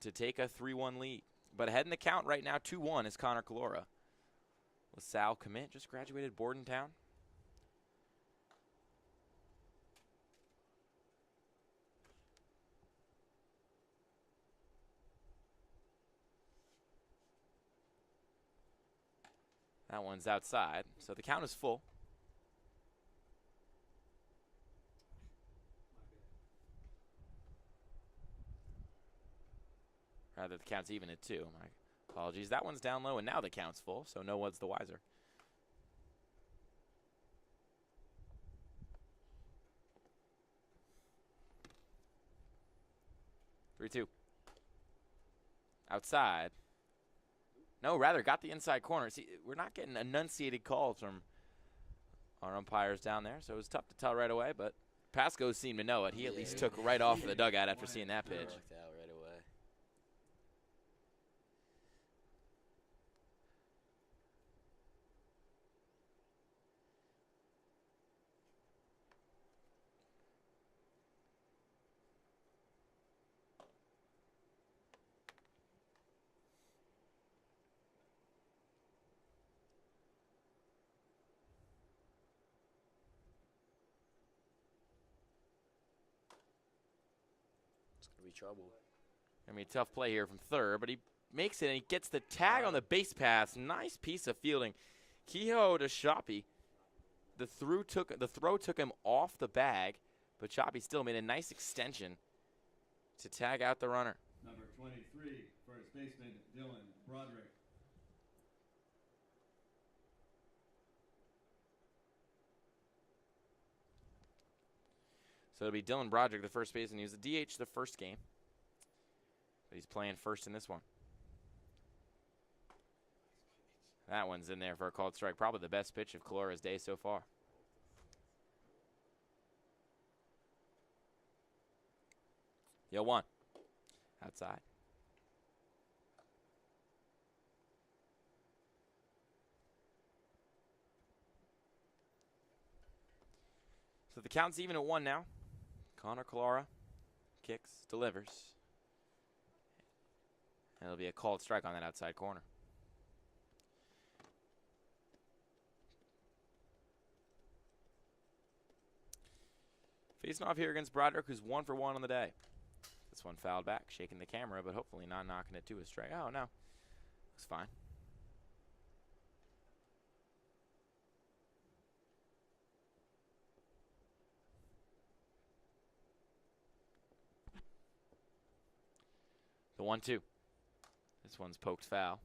to take a 3-1 lead. But ahead in the count right now, 2-1 is Connor Calora. LaSalle commit, just graduated Bordentown. That one's outside, so the count is full. Rather, the count's even at 2. My apologies. That one's down low, and now the count's full, so no one's the wiser. Three-two. Outside. No, rather got the inside corner. See, we're not getting enunciated calls from our umpires down there, so it was tough to tell right away, but Pasco seemed to know it. He at least took right off of the dugout after seeing that pitch. Knocked out right away. It's going to be trouble. I mean, tough play here from third, but he makes it, and he gets the tag on the base pass. Nice piece of fielding. Kehoe to Shoppy. The throw took him off the bag, but Shoppy still made a nice extension to tag out the runner. Number 23, first baseman Dylan Broderick. So it'll be Dylan Broderick, the first baseman. He was the DH the first game, but he's playing first in this one. That one's in there for a called strike. Probably the best pitch of Calora's day so far. Yo, 1. Outside. So the count's even at 1 now. Connor Calora kicks, delivers. And it'll be a called strike on that outside corner. Facing off here against Broderick, who's 1 for 1 on the day. This one fouled back, shaking the camera, but hopefully not knocking it to a strike. Oh, no. Looks fine. The 1-2. This one's poked foul.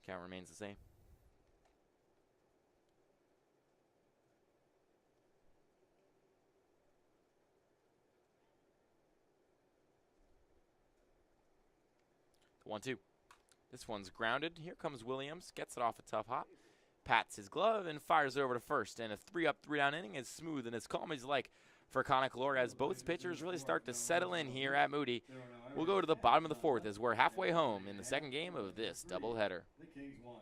Count remains the same. The 1-2. This one's grounded. Here comes Williams. Gets it off a tough hop. Pats his glove and fires over to first. And a 3-up, 3-down inning is smooth and as calm as you like for Connor Calora as both pitchers really start to settle in here at Moody. We'll go to the bottom of the fourth as we're halfway home in the second game of this doubleheader. The Kings won.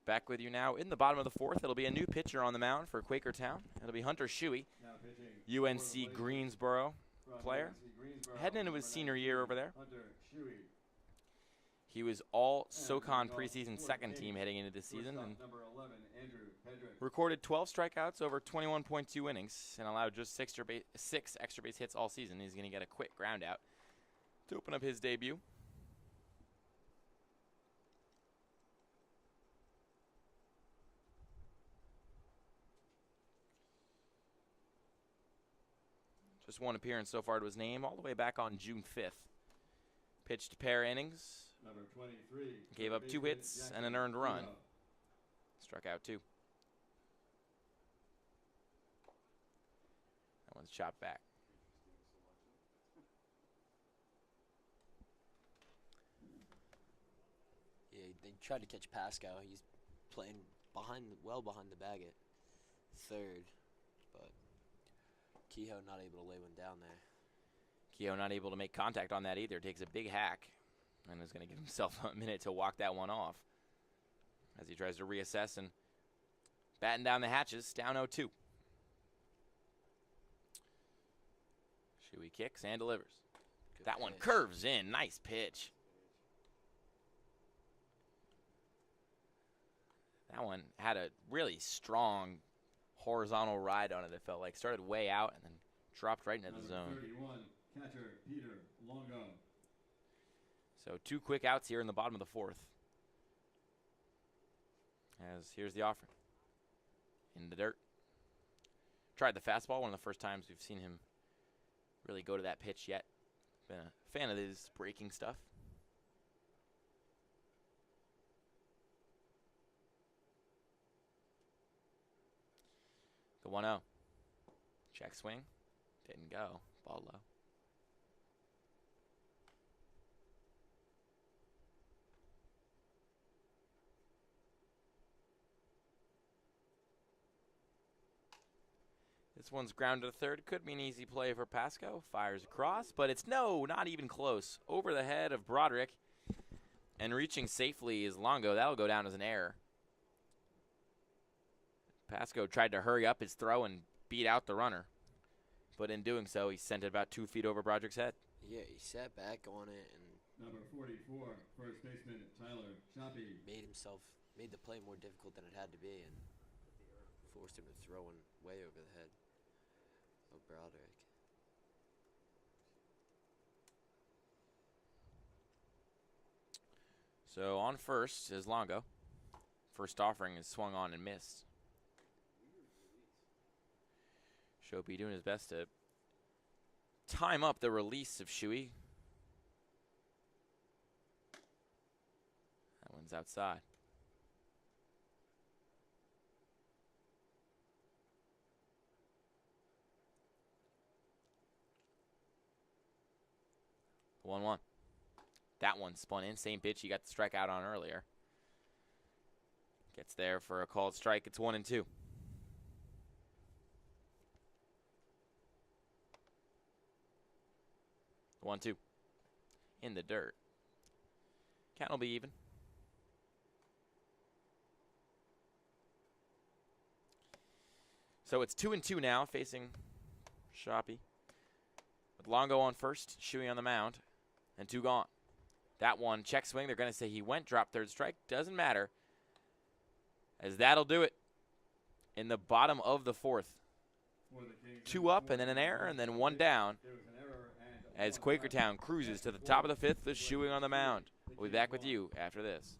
Back with you now in the bottom of the fourth. It'll be a new pitcher on the mound for Quakertown. It'll be Hunter Shuey, Now pitching UNC Greensboro from player. UNC Greensboro, Heading into his number senior 19, year over there. Hunter Shuey. He was all And SoCon leading off preseason fourth second inning, team heading into this season, shortstop and number 11, Andrew Pedrick. recorded 12 strikeouts over 21.2 innings and allowed just 6 extra base hits all season. He's going to get a quick ground out to open up his debut. Just one appearance so far to his name, all the way back on June 5th. Pitched a pair of innings, Number 23. gave up 2 hits and an earned run. Struck out 2. That one's chopped back. Yeah, they tried to catch Pascal. He's playing well behind the bag at third, but Kehoe not able to lay one down there. Kehoe not able to make contact on that either. Takes a big hack and is going to give himself a minute to walk that one off as he tries to reassess and batten down the hatches. Down 0-2. Shuey kicks and delivers. Good That one pitch. curves in. Nice pitch. That one had a really strong horizontal ride on it, it felt like. Started way out and then dropped right into the Number zone. 31, catcher Peter Longo. So 2 quick outs here in the bottom of the fourth. As here's the offering. In the dirt. Tried the fastball, one of the first times we've seen him really go to that pitch yet. Been a fan of his breaking stuff. The 1-0. Check swing. Didn't go. Ball low. This one's grounded to third. Could be an easy play for Pasco. Fires across, but it's not even close. Over the head of Broderick. And reaching safely is Longo. That'll go down as an error. Pasco tried to hurry up his throw and beat out the runner. But in doing so, he sent it about 2 feet over Broderick's head. Yeah, he sat back on it and Number 44, first baseman Tyler Choppy. made the play more difficult than it had to be, and forced him to throw one way over the head of Broderick. So on first is Longo. First offering is swung on and missed. Shopi doing his best to time up the release of Shuey. That one's outside. The 1-1. That one spun in. Same pitch he got the strikeout on earlier. Gets there for a called strike. It's 1-2. The 1-2. In the dirt. Count will be even. So it's 2-2 now, facing Shoppy. With Longo on first, Shuey on the mound, and 2 gone. That one, check swing. They're going to say he went, drop third strike. Doesn't matter, as that'll do it in the bottom of the 4th. 2 up, and then an error, and then 1 down, as Quakertown cruises to the top of the 5th with Shuey on the mound. We'll be back with you after this.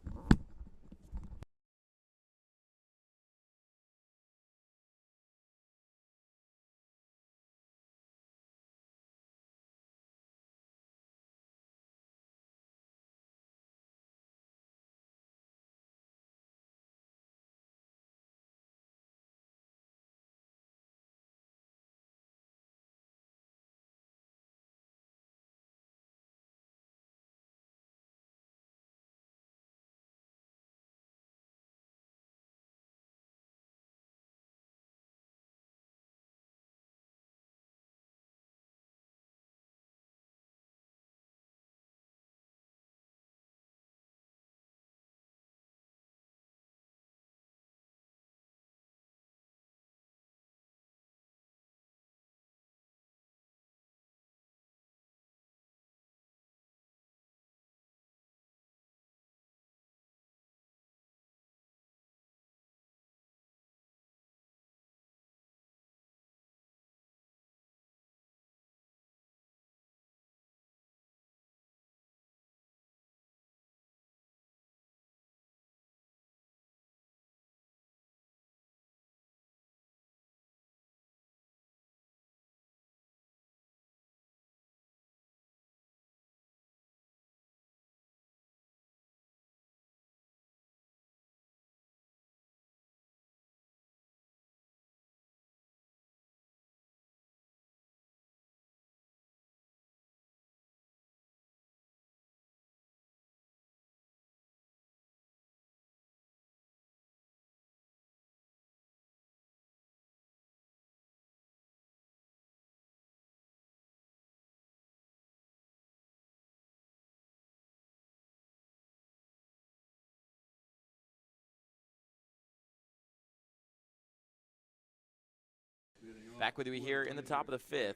Back with you here in the top of the 5th,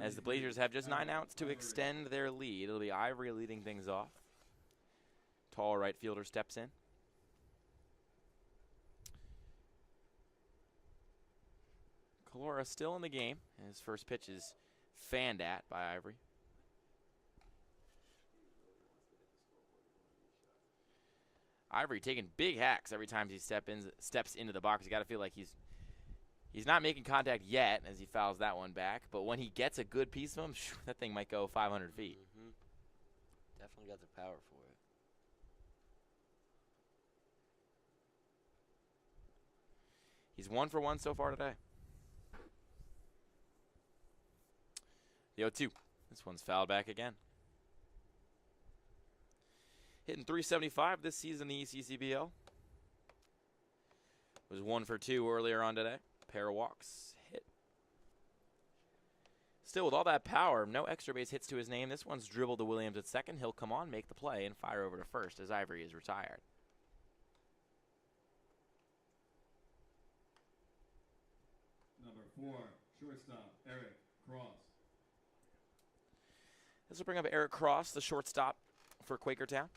as the Blazers have just 9 outs to extend their lead. It'll be Ivory leading things off. Tall right fielder steps in. Calora still in the game. His first pitch is fanned at by Ivory. Ivory taking big hacks every time he steps into the box. You got to feel like he's not making contact yet as he fouls that one back, but when he gets a good piece of him, that thing might go 500 feet. Mm-hmm. Definitely got the power for it. He's 1 for 1 so far today. The 0-2. This one's fouled back again. Hitting .375 this season, the ECCBL. Was 1 for 2 earlier on today. Pair of walks, hit, still with all that power. No extra base hits to his name. This one's dribbled to Williams at second. He'll come on, make the play, and fire over to first as Ivory is retired. Number 4, shortstop, Eric Cross. This will bring up Eric Cross, the shortstop for Quakertown.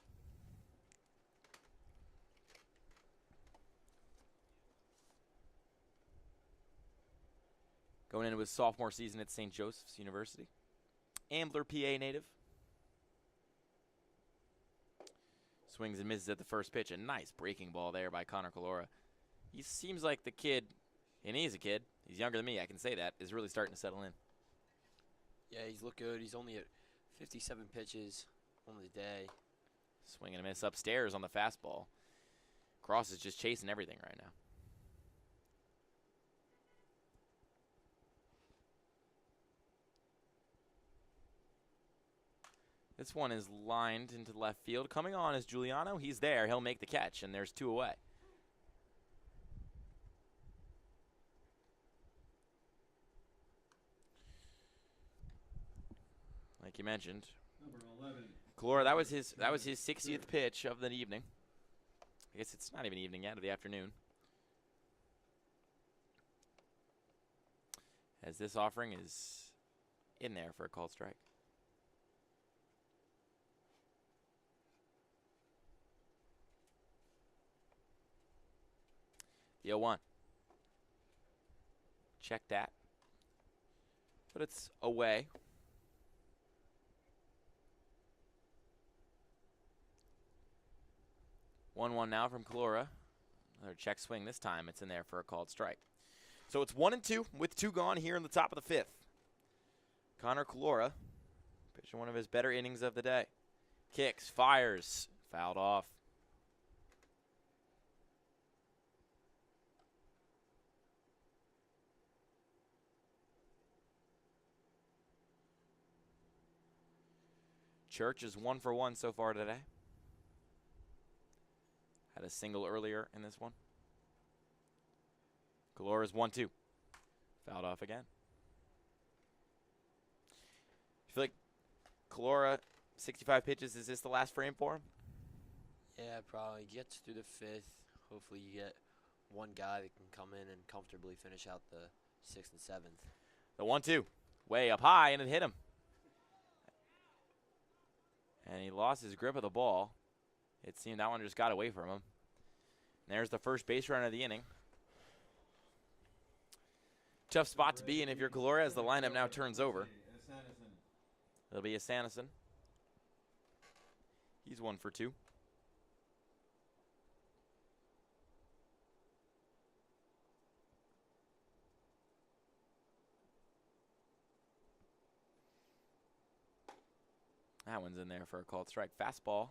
Going into his sophomore season at St. Joseph's University. Ambler, PA native. Swings and misses at the first pitch. A nice breaking ball there by Connor Calora. He seems like the kid, and he's a kid, he's younger than me, I can say that, is really starting to settle in. Yeah, he's looked good. He's only at 57 pitches on the day. Swing and a miss upstairs on the fastball. Cross is just chasing everything right now. This one is lined into left field. Coming on is Giuliano. He's there. He'll make the catch, and there's 2 away. Like you mentioned, Number 11, Calora, that was his 60th pitch of the evening. I guess it's not even evening yet, of the afternoon. As this offering is in there for a called strike. The 0-1. Check that. But it's away. 1-1 now from Calora. Another check swing this time. It's in there for a called strike. So it's 1-2 with 2 gone here in the top of the 5th. Connor Calora pitching one of his better innings of the day. Kicks, fires, fouled off. Church is 1 for 1 so far today. Had a single earlier in this one. Calora's 1-2. Fouled off again. You feel like Calora, 65 pitches, is this the last frame for him? Yeah, probably gets through the 5th. Hopefully you get one guy that can come in and comfortably finish out the 6th and 7th. The 1-2. Way up high, and it hit him. And he lost his grip of the ball. It seemed that one just got away from him. And there's the first base runner of the inning. Tough spot to be in if you're Calora as the lineup now turns over. It'll be a Sanderson. He's 1 for 2. That one's in there for a called strike. Fastball.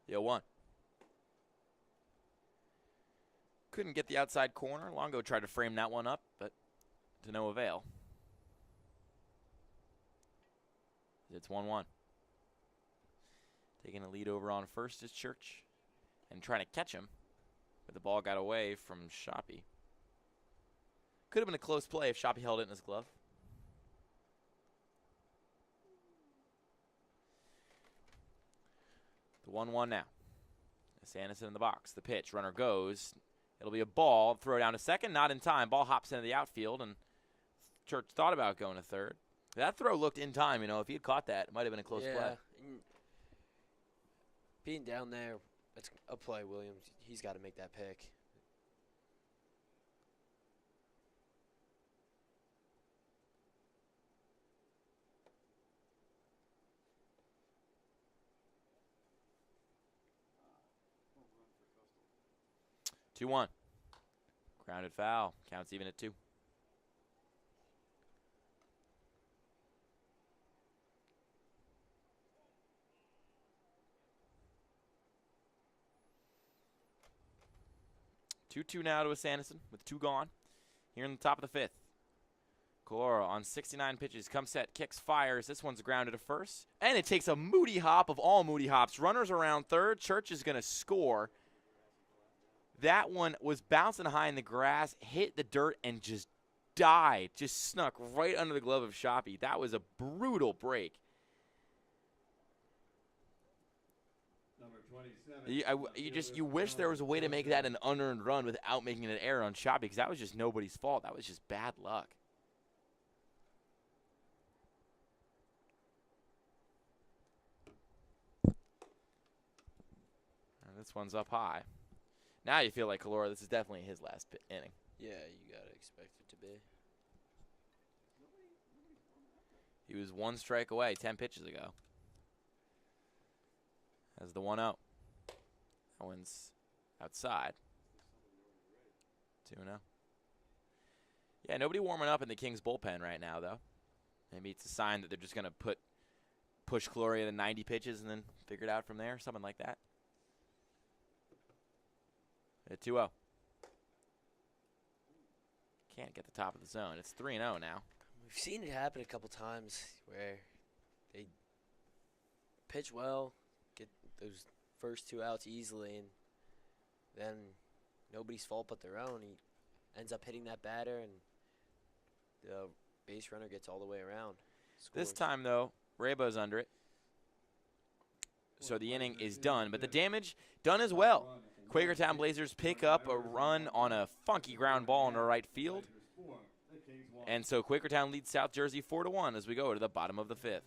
The 0-1. Couldn't get the outside corner. Longo tried to frame that one up, but to no avail. It's 1-1. Taking a lead over on first is Church. And trying to catch him, but the ball got away from Shoppy. Could have been a close play if Shoppy held it in his glove. The 1-1 now. Sanderson in the box. The pitch. Runner goes. It'll be a ball. Throw down to second. Not in time. Ball hops into the outfield, and Church thought about going to third. That throw looked in time. You know, if he had caught that, it might have been a close play. Being down there, it's a play, Williams. He's got to make that pick. Two 2-1. Grounded foul. Counts even at 2. Two now to a Sanderson with 2 gone here in the top of the 5th. Calora on 69 pitches, comes set, kicks, fires. This one's grounded to first. And it takes a moody hop of all moody hops. Runners around third. Church is going to score. That one was bouncing high in the grass, hit the dirt, and just died. Just snuck right under the glove of Shoppy. That was a brutal break. Number 27. You wish there was a way to make that an unearned run without making it an error on Shoppy, because that was just nobody's fault. That was just bad luck. And this one's up high. Now you feel like Calora, this is definitely his last inning. Yeah, you got to expect it to be. He was one strike away 10 pitches ago. As the 1-0. That one's outside. 2-0. Yeah, nobody warming up in the Kings bullpen right now, though. Maybe it's a sign that they're just going to push Gloria to 90 pitches and then figure it out from there, something like that. At 2-0. Can't get the top of the zone. It's 3-0 now. We've seen it happen a couple times where they pitch well, get those first 2 outs easily, and then nobody's fault but their own. He ends up hitting that batter, and the base runner gets all the way around. This Scores. time, though, Rebo's under it. So the inning is done, but the damage done as well. Quakertown Blazers pick up a run on a funky ground ball in the right field. And so Quakertown leads South Jersey 4-1 as we go to the bottom of the 5th.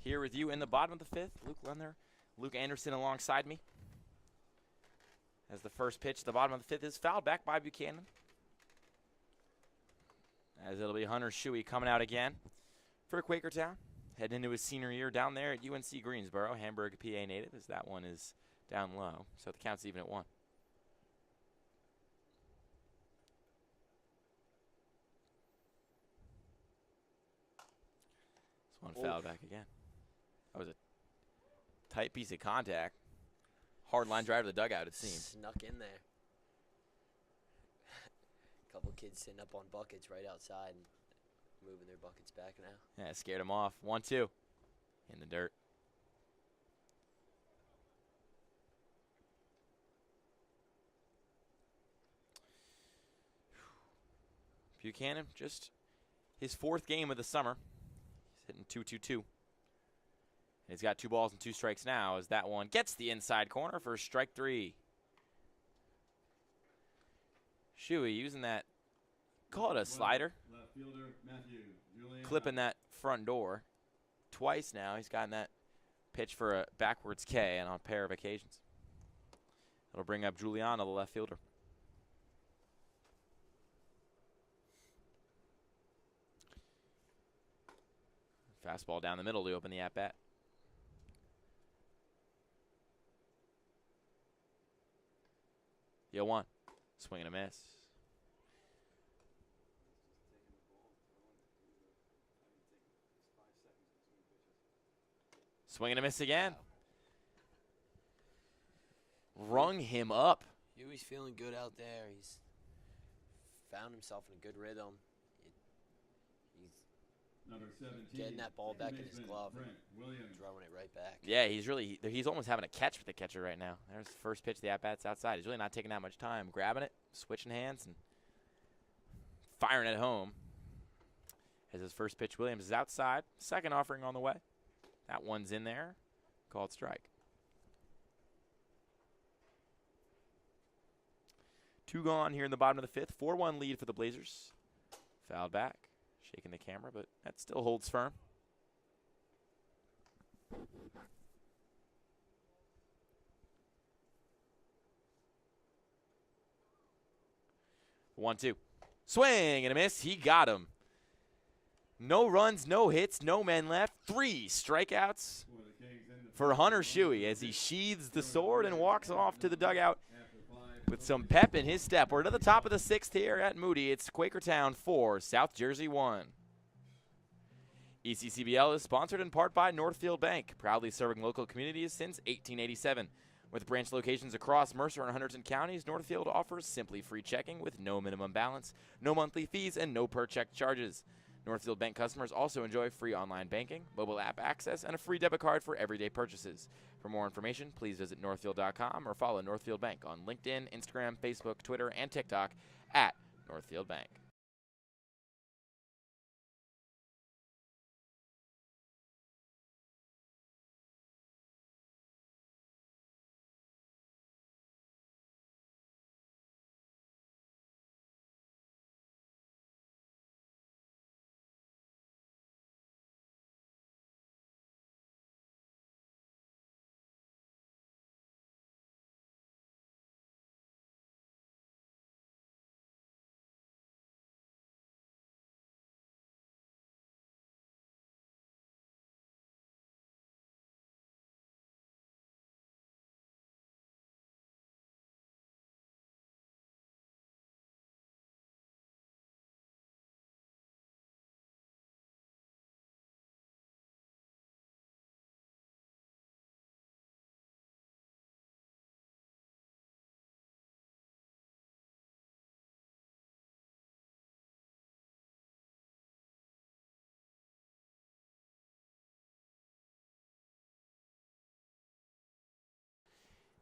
Here with you in the bottom of the 5th, Luke Lundner, Luke Anderson alongside me. As the first pitch at the bottom of the 5th is fouled back by Buchanan. As it'll be Hunter Shuey coming out again for Quakertown. Heading into his senior year down there at UNC Greensboro. Hamburg, PA native, as that one is down low. So the count's even at 1. This one fouled back again. That was a tight piece of contact. Hard line drive to the dugout, it seemed. Snuck in there. A couple kids sitting up on buckets right outside and moving their buckets back now. Yeah, scared him off. 1-2 in the dirt. Buchanan, just his 4th game of the summer. He's hitting .222. And he's got 2 balls and 2 strikes now as that one gets the inside corner for strike 3. Shuey using that, call it a slider. Left fielder, Matthew, Julian. Clipping that front door twice now. He's gotten that pitch for a backwards K and on a pair of occasions. That'll bring up Giuliano, the left fielder. Fastball down the middle to open the at-bat. Yo, 1. Swing and a miss. Swing and a miss again. Rung him up. Huey's feeling good out there. He's found himself in a good rhythm. He's Number 17. getting that ball back in his glove and Brent Williams. throwing it right back. Yeah, he's almost having a catch with the catcher right now. There's the first pitch of the at-bat's outside. He's really not taking that much time. Grabbing it, switching hands, and firing it home. As his first pitch, Williams is outside. Second offering on the way. That one's in there. Called strike. 2 gone here in the bottom of the 5th. 4-1 lead for the Blazers. Fouled back. Shaking the camera, but that still holds firm. One, 2. Swing and a miss. He got him. No runs, no hits, no men left. 3 strikeouts for Hunter Shuey as he sheathes the sword and walks off to the dugout with some pep in his step. We're to the top of the 6th here at Moody. It's Quakertown 4, South Jersey 1. ECCBL is sponsored in part by Northfield Bank, proudly serving local communities since 1887. With branch locations across Mercer and Hunterdon counties, Northfield offers simply free checking with no minimum balance, no monthly fees, and no per-check charges. Northfield Bank customers also enjoy free online banking, mobile app access, and a free debit card for everyday purchases. For more information, please visit northfield.com or follow Northfield Bank on LinkedIn, Instagram, Facebook, Twitter, and TikTok at Northfield Bank.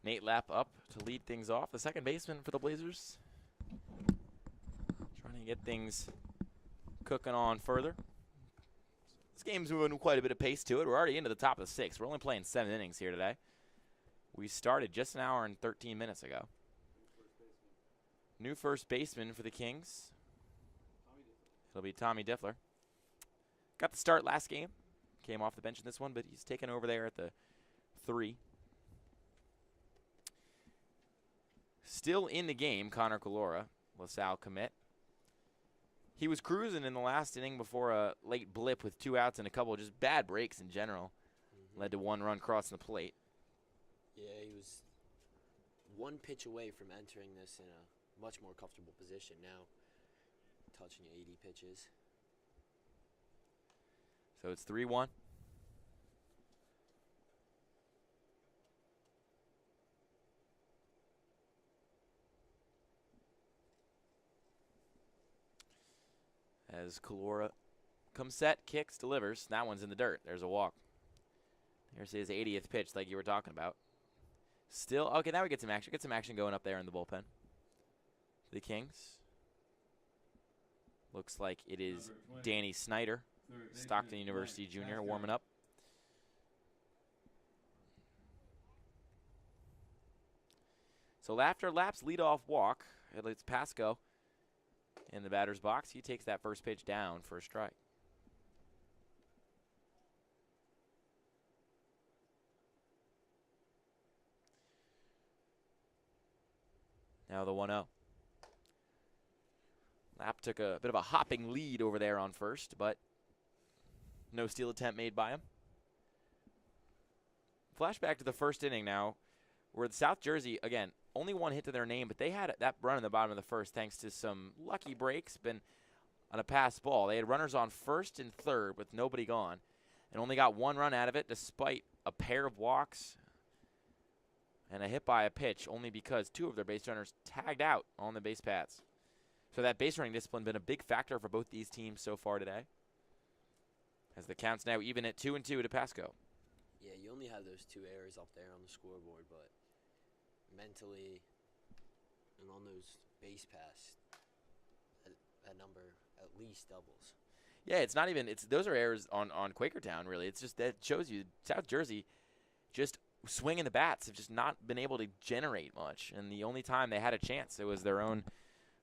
Nate Lapp up to lead things off. The second baseman for the Blazers. Trying to get things cooking on further. This game's moving quite a bit of pace to it. We're already into the top of the 6th. We're only playing 7 innings here today. We started just an hour and 13 minutes ago. New first baseman for the Kings. It'll be Tommy Diffler. Got the start last game. Came off the bench in this one, but he's taken over there at the 3. Still in the game, Connor Calora, LaSalle commit. He was cruising in the last inning before a late blip with 2 outs and a couple of just bad breaks in general. Led to 1 run crossing the plate. Yeah, he was 1 pitch away from entering this in a much more comfortable position now, touching 80 pitches. So it's 3-1. As Calora comes set, kicks, delivers. That one's in the dirt. There's a walk. There's his 80th pitch like you were talking about. Still, okay, now we get some action. Get some action going up there in the bullpen. The Kings. Looks like it is Danny Snyder, Stockton University junior, warming up. So after Lapp's leadoff walk, it's Pasco in the batter's box. He takes that first pitch down for a strike. Now the 1-0. Lapp took a bit of a hopping lead over there on first, but No steal attempt made by him. Flashback to the first inning now, where South Jersey, again, only one hit to their name, but they had that run in the bottom of the first thanks to some lucky breaks, been on a pass ball. They had runners on first and third with nobody gone, and only got one run out of it despite a pair of walks and a hit by a pitch, only because two of their base runners tagged out on the base paths. So that base running discipline been a big factor for both these teams so far today, as the count's now even at 2-2 to Pasco. Yeah, you only have those 2 errors up there on the scoreboard, but mentally and on those base paths, that number at least doubles. Yeah, it's not even, those are errors on Quakertown, really. It's just that shows you South Jersey just swinging the bats have just not been able to generate much. And the only time they had a chance, it was their own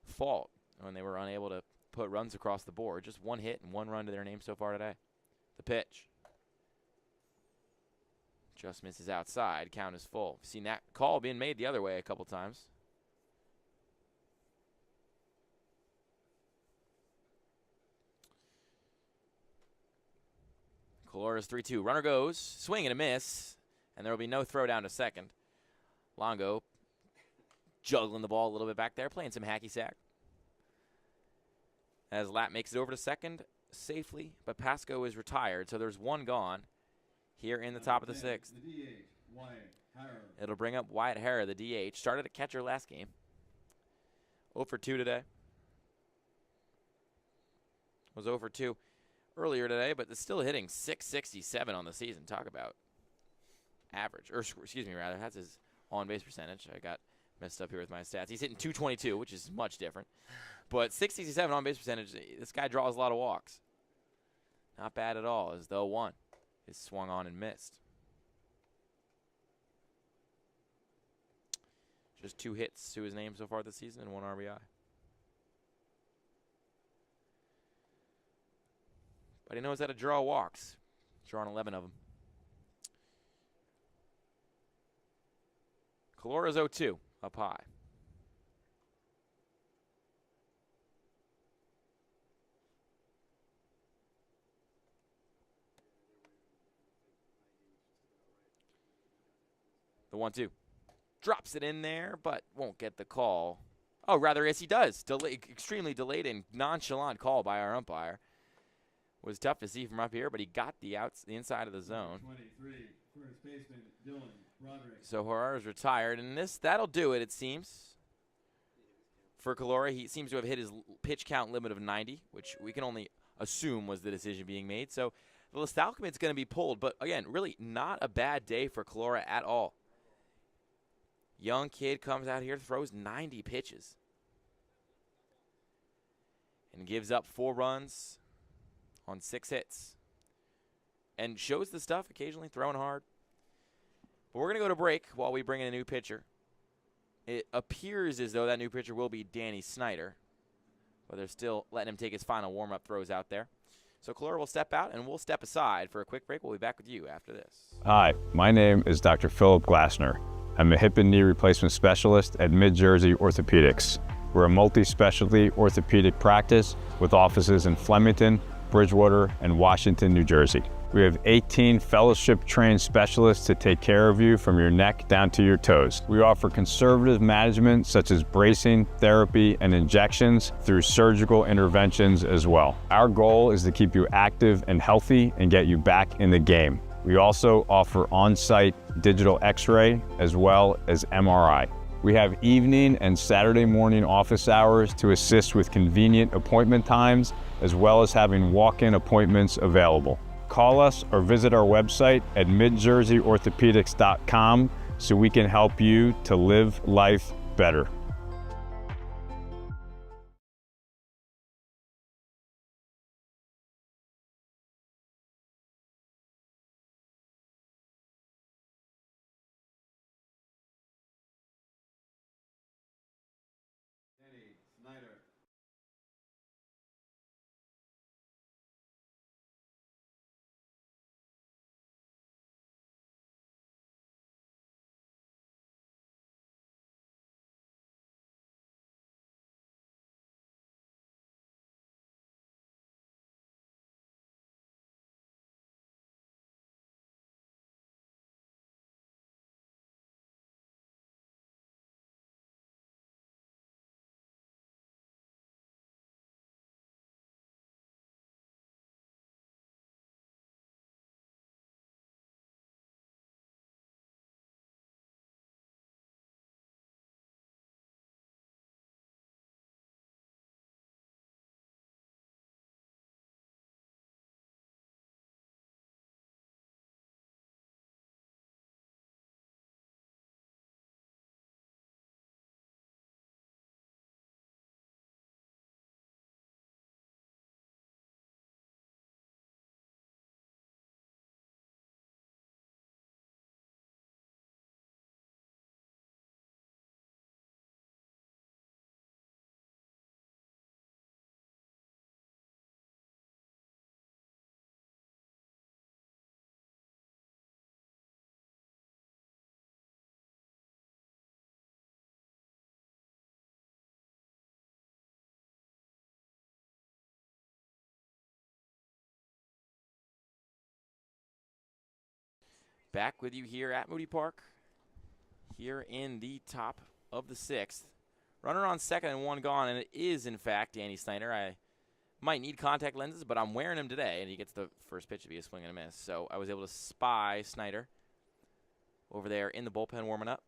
fault when they were unable to put runs across the board. Just one hit and one run to their name so far today. The pitch. Just misses outside. Count is full. We've seen that call being made the other way a couple times. Calora's 3-2. Runner goes. Swing and a miss. And there will be no throw down to second. Longo juggling the ball a little bit back there, playing some hacky sack. As Lapp makes it over to second safely, but Pasco is retired, so there's one gone here in the top of the 6th. The DH, Wyatt Harrow. It'll bring up Wyatt Harrow, the DH. Started at catcher last game. 0 for 2 today. Was 0 for 2 earlier today, but it's still hitting .667 on the season. Talk about average, or excuse me, rather. That's his on-base percentage. I got messed up here with my stats. He's hitting .222, which is much different. But .667 on-base percentage, this guy draws a lot of walks. Not bad at all, as the 0-1 is swung on and missed. Just 2 hits to his name so far this season and 1 RBI. But he knows how to draw walks. Drawing 11 of them. Calora's 0-2, up high. The 1-2. Drops it in there, but won't get the call. Oh, rather, yes, he does. Extremely delayed and nonchalant call by our umpire. Was tough to see from up here, but he got the inside of the zone. 23, first baseman Dylan Broderick. So Harar's retired, and that'll do it seems. For Calora, he seems to have hit his pitch count limit of 90, which we can only assume was the decision being made. So the Lestal commit's going to be pulled, but again, really not a bad day for Calora at all. Young kid comes out here, throws 90 pitches. And gives up 4 runs on 6 hits. And shows the stuff, occasionally throwing hard. But we're going to go to break while we bring in a new pitcher. It appears as though that new pitcher will be Danny Snyder. But they're still letting him take his final warm-up throws out there. So Calora will step out, and we'll step aside for a quick break. We'll be back with you after this. Hi, my name is Dr. Philip Glassner. I'm a hip and knee replacement specialist at Mid-Jersey Orthopedics. We're a multi-specialty orthopedic practice with offices in Flemington, Bridgewater, and Washington, New Jersey. We have 18 fellowship-trained specialists to take care of you from your neck down to your toes. We offer conservative management such as bracing, therapy, and injections through surgical interventions as well. Our goal is to keep you active and healthy and get you back in the game. We also offer on-site digital x-ray as well as MRI. We have evening and Saturday morning office hours to assist with convenient appointment times, as well as having walk-in appointments available. Call us or visit our website at midjerseyorthopedics.com so we can help you to live life better. Danny Snyder. Back with you here at Moody Park, here in the top of the 6th. Runner on second and one gone, and it is, in fact, Danny Snyder. I might need contact lenses, but I'm wearing them today, and he gets the first pitch to be a swing and a miss. So I was able to spy Snyder over there in the bullpen warming up.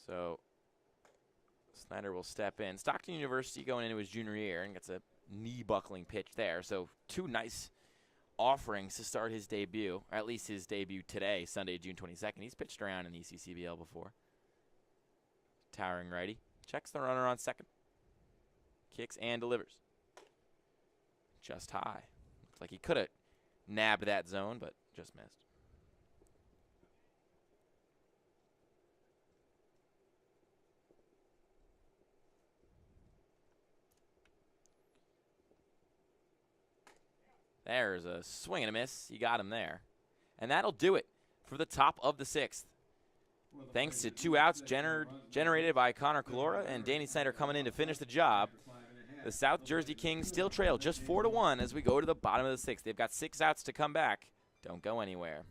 So Snyder will step in. Stockton University going into his junior year and gets a knee-buckling pitch there. So 2 nice offerings to start his debut, or at least his debut today, Sunday, June 22nd. He's pitched around in ECCBL before. Towering righty. Checks the runner on second. Kicks and delivers. Just high. Looks like he could have nabbed that zone, but just missed. There's a swing and a miss. You got him there. And that'll do it for the top of the 6th. Thanks to 2 outs generated by Connor Calora and Danny Snyder coming in to finish the job. The South Jersey Kings still trail just 4-1 as we go to the bottom of the 6th. They've got 6 outs to come back. Don't go anywhere.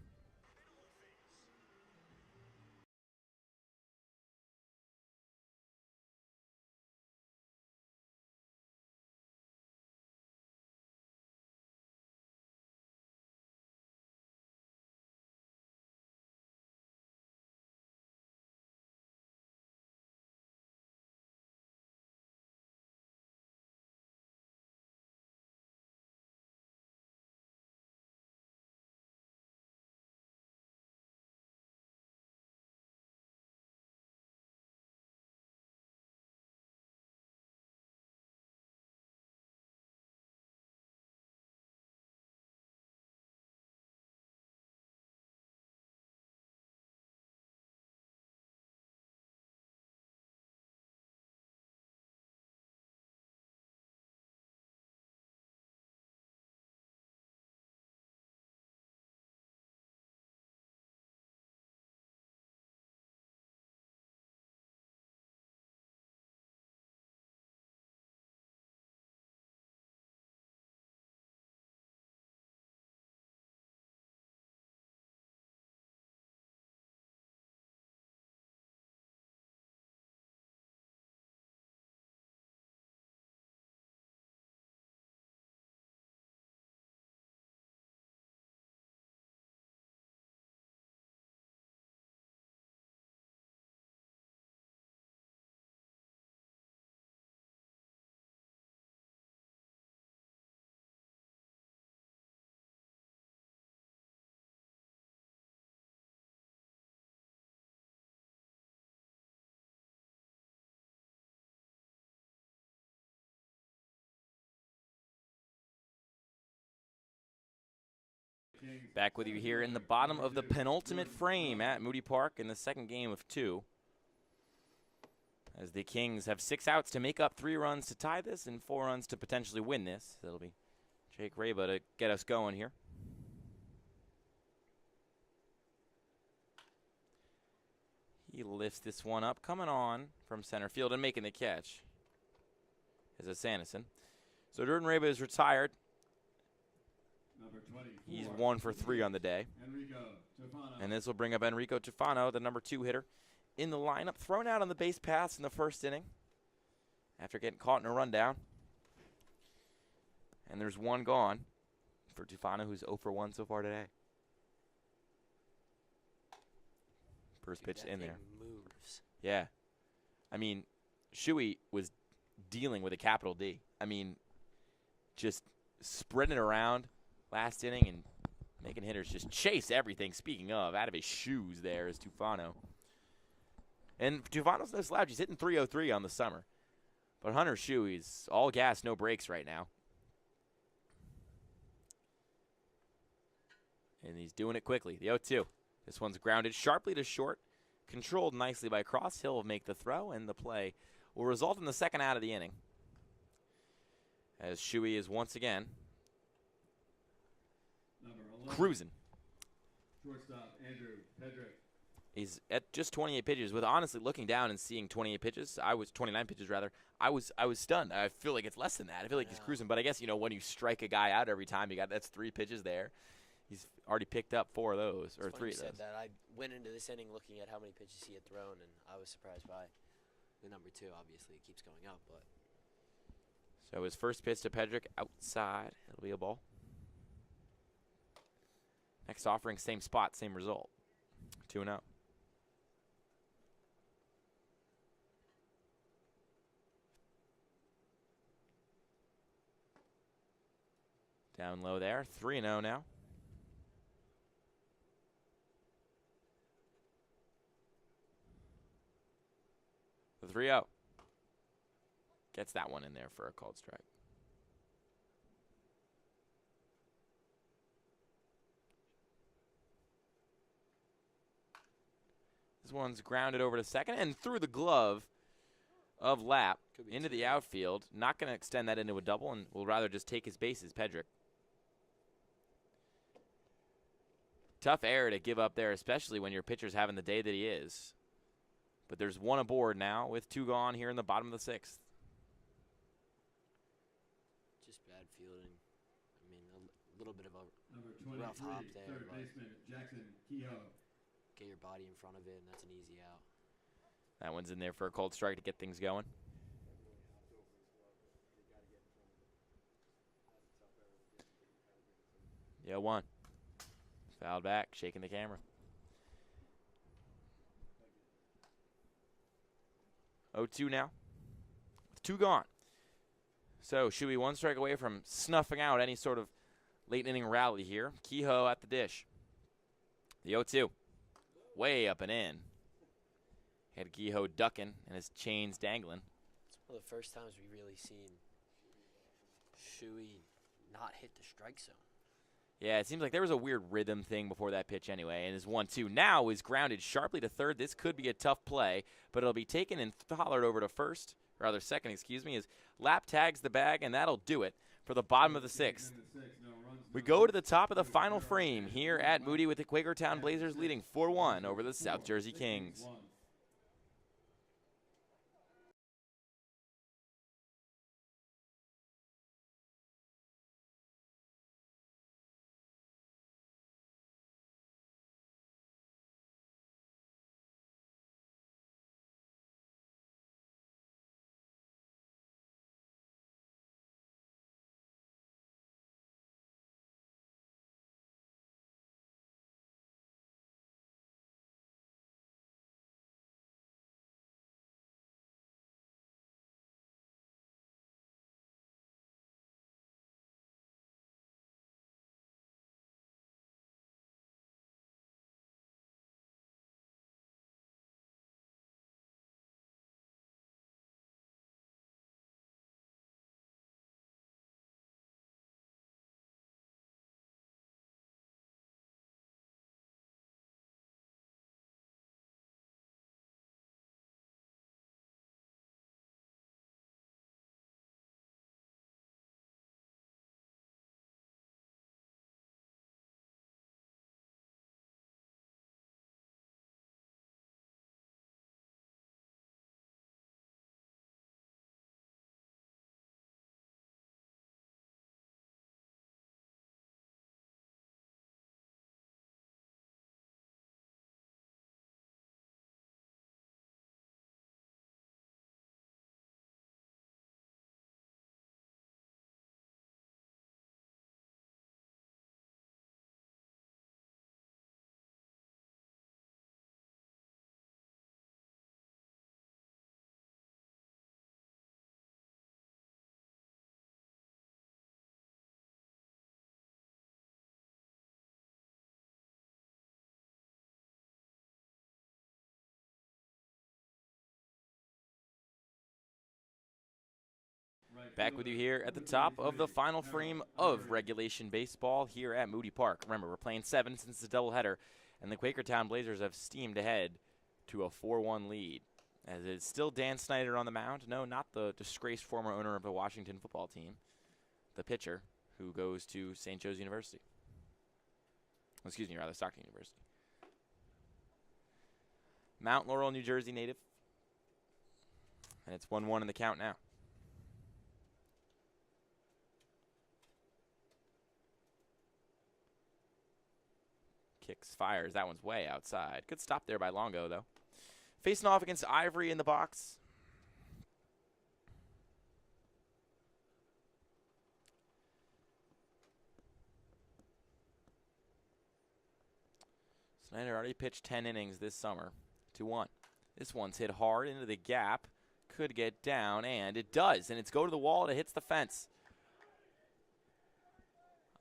Back with you here in the bottom of the penultimate frame at Moody Park in the second game of 2. As the Kings have 6 outs to make up 3 runs to tie this and 4 runs to potentially win this. That'll be Jake Raba to get us going here. He lifts this one up, coming on from center field and making the catch is a Sanderson. So Jordan Raba is retired. He's 1 for 3 on the day. And this will bring up Enrico Tufano, the number 2 hitter in the lineup, thrown out on the base paths in the first inning after getting caught in a rundown. And there's 1 gone for Tufano, who's 0 for 1 so far today. First pitch in there. Moves. Yeah. I mean, Shuey was dealing with a capital D. I mean, just spreading it around last inning and making hitters just chase everything. Speaking of, out of his shoes there is Tufano. And Tufano's no slouch. He's hitting .303 on the summer. But Hunter Shuey's all gas, no brakes right now. And he's doing it quickly. The 0-2. This one's grounded sharply to short. Controlled nicely by Cross. Hill will make the throw, and the play will result in the second out of the inning. As Shuey is once again cruising. Shortstop Andrew Pedrick. He's at just 28 pitches. With honestly looking down and seeing 28 pitches, 29 pitches rather. I was stunned. I feel like it's less than that. I feel like he's cruising. But I guess when you strike a guy out every time, that's 3 pitches there. He's already picked up 4 of those, or 3 of those. Said that. I went into this inning looking at how many pitches he had thrown, and I was surprised by the number 2. Obviously, it keeps going up, but. So his first pitch to Pedrick outside. It'll be a ball. Next offering, same spot, same result. 2-0. Down low there, 3-0 now. The 3-0. Gets that one in there for a called strike. This one's grounded over to second and through the glove of Lapp into the outfield. Not going to extend that into a double, and will rather just take his bases, Pedrick. Tough error to give up there, especially when your pitcher's having the day that he is. But there's 1 aboard now with 2 gone here in the bottom of the 6th. Just bad fielding. I mean, a little bit of a Number rough hop 23, there, third but baseman Jackson Kehoe. get your body in front of it, and that's an easy out. That one's in there for a cold strike to get things going. Yeah, 1. Fouled back, shaking the camera. 0-2 now. With 2 gone. So should be 1 strike away from snuffing out any sort of late inning rally here. Kehoe at the dish. The 0-2. Way up and in. Had Kehoe ducking and his chains dangling. It's one of the first times we've really seen Shuey not hit the strike zone. Yeah, it seems like there was a weird rhythm thing before that pitch anyway. And his 1-2 now is grounded sharply to third. This could be a tough play, but it'll be taken and hollered over to first, or rather second, excuse me, as Lapp tags the bag, and that'll do it for the bottom of the 6th. We go to the top of the final frame here at Moody with the Quakertown Blazers leading 4-1 over the South Jersey Kings. Back with you here at the top of the final frame of regulation baseball here at Moody Park. Remember, we're playing 7 since the doubleheader, and the Quakertown Blazers have steamed ahead to a 4-1 lead. As it's still Dan Snyder on the mound. No, not the disgraced former owner of the Washington football team. The pitcher who goes to St. Joe's University. Excuse me, rather, Stockton University. Mount Laurel, New Jersey native. And it's 1-1 in the count now. Kicks, fires. That one's way outside. Good stop there by Longo, though. Facing off against Ivory in the box. Snyder already pitched 10 innings this summer. 2-1. This one's hit hard into the gap. Could get down, and it does. And it's go to the wall, and it hits the fence.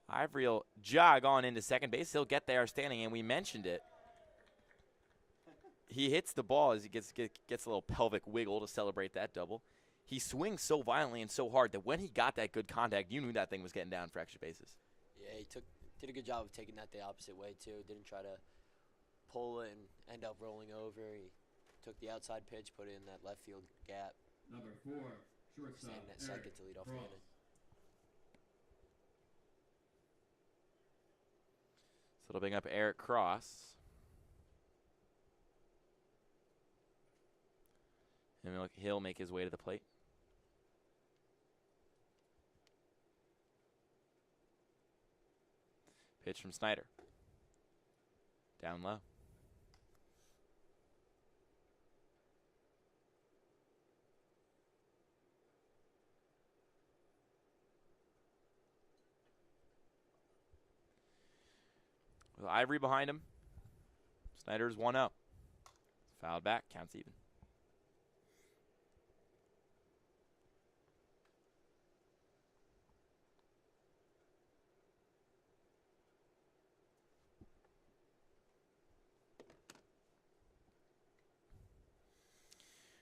Ivory will jog on into second base. He'll get there standing, and we mentioned it. He hits the ball as he gets a little pelvic wiggle to celebrate that double. He swings so violently and so hard that when he got that good contact, you knew that thing was getting down for extra bases. Yeah, he did a good job of taking that the opposite way, too. Didn't try to pull it and end up rolling over. He took the outside pitch, put it in that left field gap. Number 4, shortstop. Standing at second to lead off the Cross. inning. So it'll bring up Eric Cross. And he'll make his way to the plate. Pitch from Snyder. Down low. With Ivory behind him. Snyder's 1-0. Fouled back, counts even.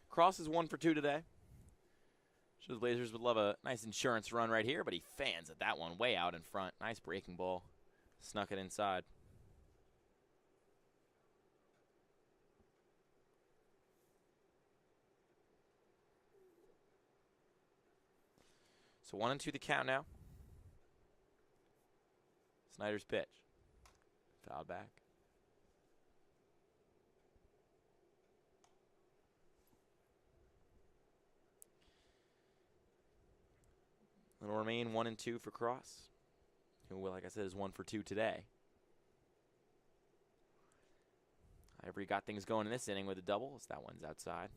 Cross is 1 for 2 today. Sure the Blazers would love a nice insurance run right here, but he fans at that one way out in front. Nice breaking ball. Snuck it inside. So 1-2 the count now. Snyder's pitch. Fouled back. It'll remain 1-2 for Cross, who, like I said, is 1 for 2 today. Ivory got things going in this inning with a double, as that one's outside.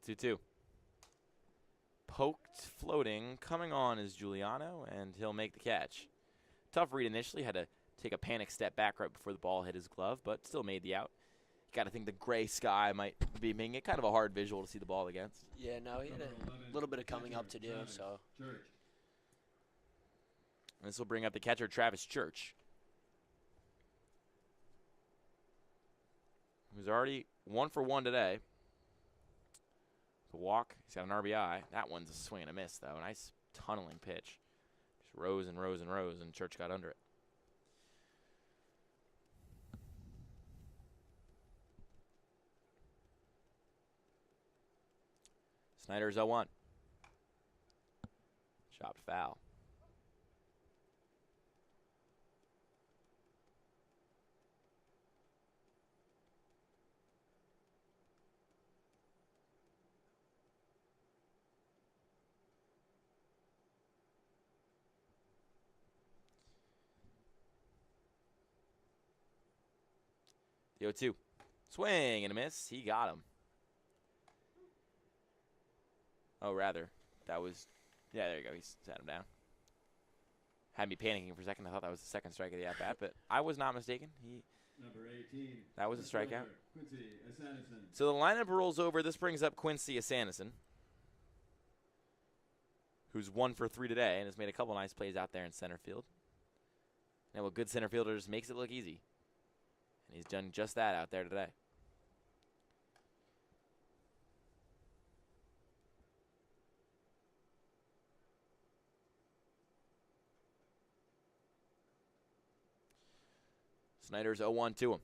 The 2-2. Poked, floating, coming on is Giuliano, and he'll make the catch. Tough read initially, had to take a panic step back right before the ball hit his glove, but still made the out. You got to think the gray sky might be making it kind of a hard visual to see the ball against. Yeah, no, he had a little bit of coming up to do, so. Church. And this will bring up the catcher, Travis Church, who's already 1 for 1 today. The walk, he's got an RBI. That one's a swing and a miss, though. Nice tunneling pitch. Just rose and rose and rose, and Church got under it. Snyder's 0-1. Chopped foul. The 0-2. Swing and a miss. He got him. Oh, rather. That was... Yeah, there you go. He sat him down. Had me panicking for a second. I thought that was the second strike of the at-bat, but I was not mistaken. Number 18. That was a strikeout. Quincy Asanison. So the lineup rolls over. This brings up Quincy Asanison, who's 1 for 3 today and has made a couple nice plays out there in center field. Now, with good center fielders, makes it look easy. And he's done just that out there today. Snyder's 0-1 to him.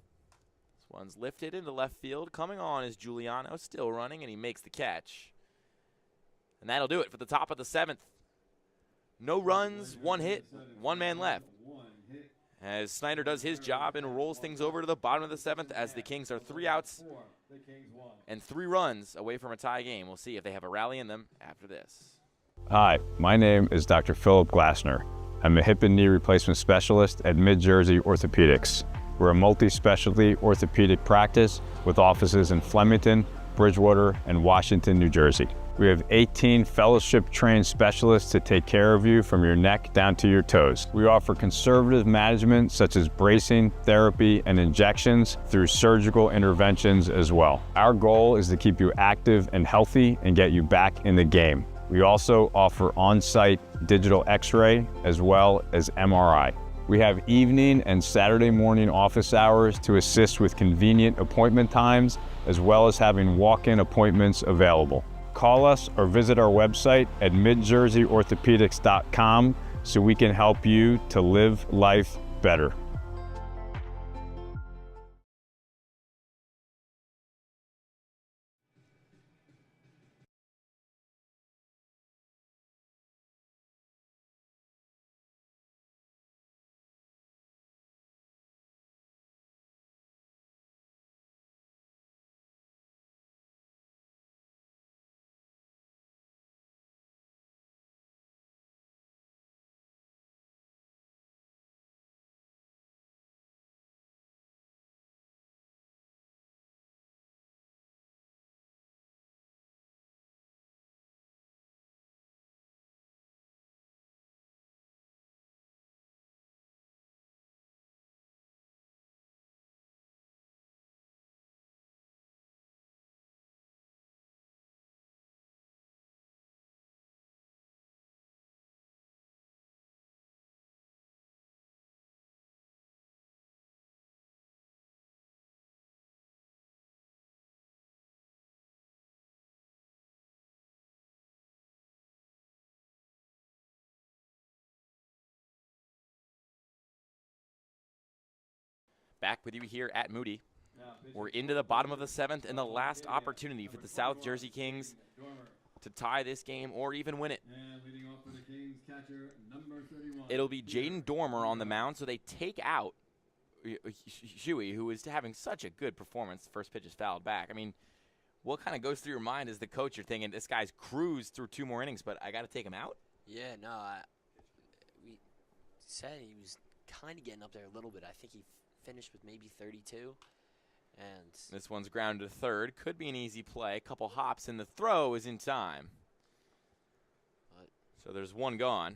One's lifted into left field. Coming on is Giuliano, still running, and he makes the catch. And that'll do it for the top of the 7th. No runs, 1 hit, 1 man left. As Snyder does his job and rolls things over to the bottom of the 7th as the Kings are 3 outs and 3 runs away from a tie game. We'll see if they have a rally in them after this. Hi, my name is Dr. Philip Glassner. I'm a hip and knee replacement specialist at Mid-Jersey Orthopedics. We're a multi-specialty orthopedic practice with offices in Flemington, Bridgewater, and Washington, New Jersey. We have 18 fellowship-trained specialists to take care of you from your neck down to your toes. We offer conservative management such as bracing, therapy, and injections through surgical interventions as well. Our goal is to keep you active and healthy and get you back in the game. We also offer on-site digital x-ray as well as MRI. We have evening and Saturday morning office hours to assist with convenient appointment times, as well as having walk-in appointments available. Call us or visit our website at midjerseyorthopedics.com so we can help you to live life better. Back with you here at Moody. We're into the bottom of the 7th and the last opportunity for the South Jersey Kings to tie this game or even win it. It'll be Jaden Dormer on the mound, so they take out Huey, who is having such a good performance. First pitch is fouled back. I mean, what kind of goes through your mind as the coach? You're thinking, this guy's cruised through 2 more innings, but I got to take him out? Yeah, no, we said he was kind of getting up there a little bit. I think he finished with maybe 32. And this one's grounded to third. Could be an easy play. Couple hops, and the throw is in time. So there's 1 gone,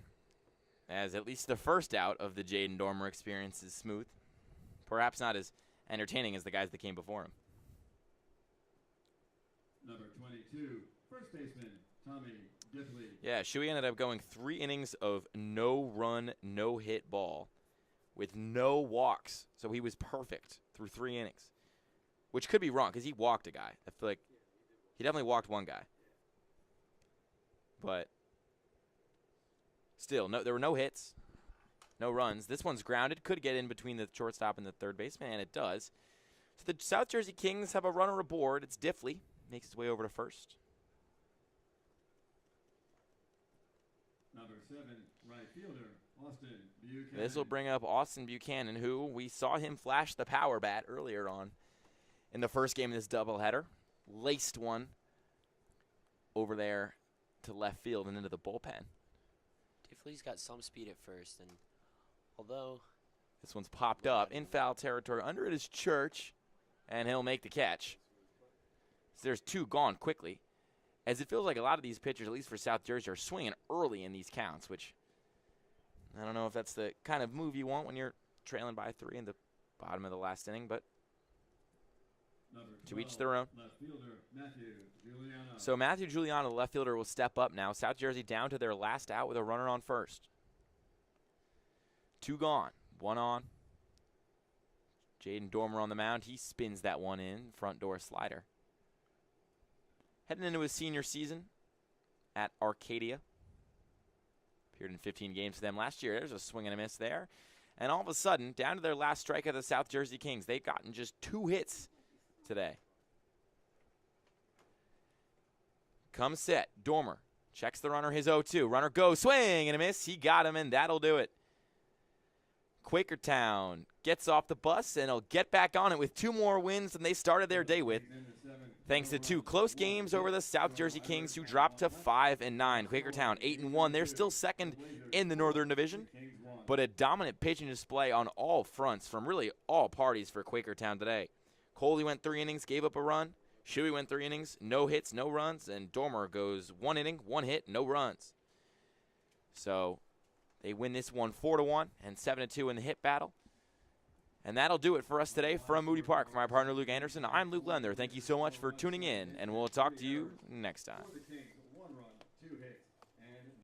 as at least the first out of the Jaden Dormer experience is smooth. Perhaps not as entertaining as the guys that came before him. Number 22, first baseman, Tommy Diffley. Yeah, Shuey ended up going 3 innings of no-run, no-hit ball with no walks. So he was perfect through 3 innings, which could be wrong because he walked a guy. I feel like he definitely walked 1 guy. But still, there were no hits, no runs. This one's grounded. Could get in between the shortstop and the third baseman, and it does. So the South Jersey Kings have a runner aboard. It's Diffley. Makes his way over to first. Number 7, right fielder, Austin Buchanan. This will bring up Austin Buchanan, who we saw him flash the power bat earlier on in the first game of this doubleheader. Laced one over there to left field and into the bullpen. Diffley's got some speed at first, and although this one's popped up in foul territory. Under it is Church, and he'll make the catch. So there's 2 gone quickly, as it feels like a lot of these pitchers, at least for South Jersey, are swinging early in these counts, which I don't know if that's the kind of move you want when you're trailing by 3 in the bottom of the last inning, but to each their own. Left fielder, Matthew Giuliano. So Matthew Giuliano, the left fielder, will step up now. South Jersey down to their last out with a runner on first. 2 gone, 1 on. Jaden Dormer on the mound. He spins that one in, front door slider. Heading into his senior season at Arcadia. Appeared in 15 games for them last year. There's a swing and a miss there. And all of a sudden, down to their last strike of the South Jersey Kings, they've gotten just 2 hits today. Come set. Dormer checks the runner, his 0-2. Runner goes, swing and a miss. He got him, and that'll do it. Quakertown gets off the bus, and he'll get back on it with 2 more wins than they started their day with, thanks to 2 close games over the South Jersey Kings, who dropped to 5-9. Quakertown 8-1. They're still second in the Northern Division, but a dominant pitching display on all fronts from really all parties for Quakertown today. Coley went 3 innings, gave up a run. Shuey went 3 innings, no hits, no runs, and Dormer goes 1 inning, 1 hit, no runs. So they win this one 4-1 and 7-2 in the hit battle. And that'll do it for us today from Moody Park. For my partner Luke Anderson, I'm Luke Lender. Thank you so much for tuning in, and we'll talk to you next time.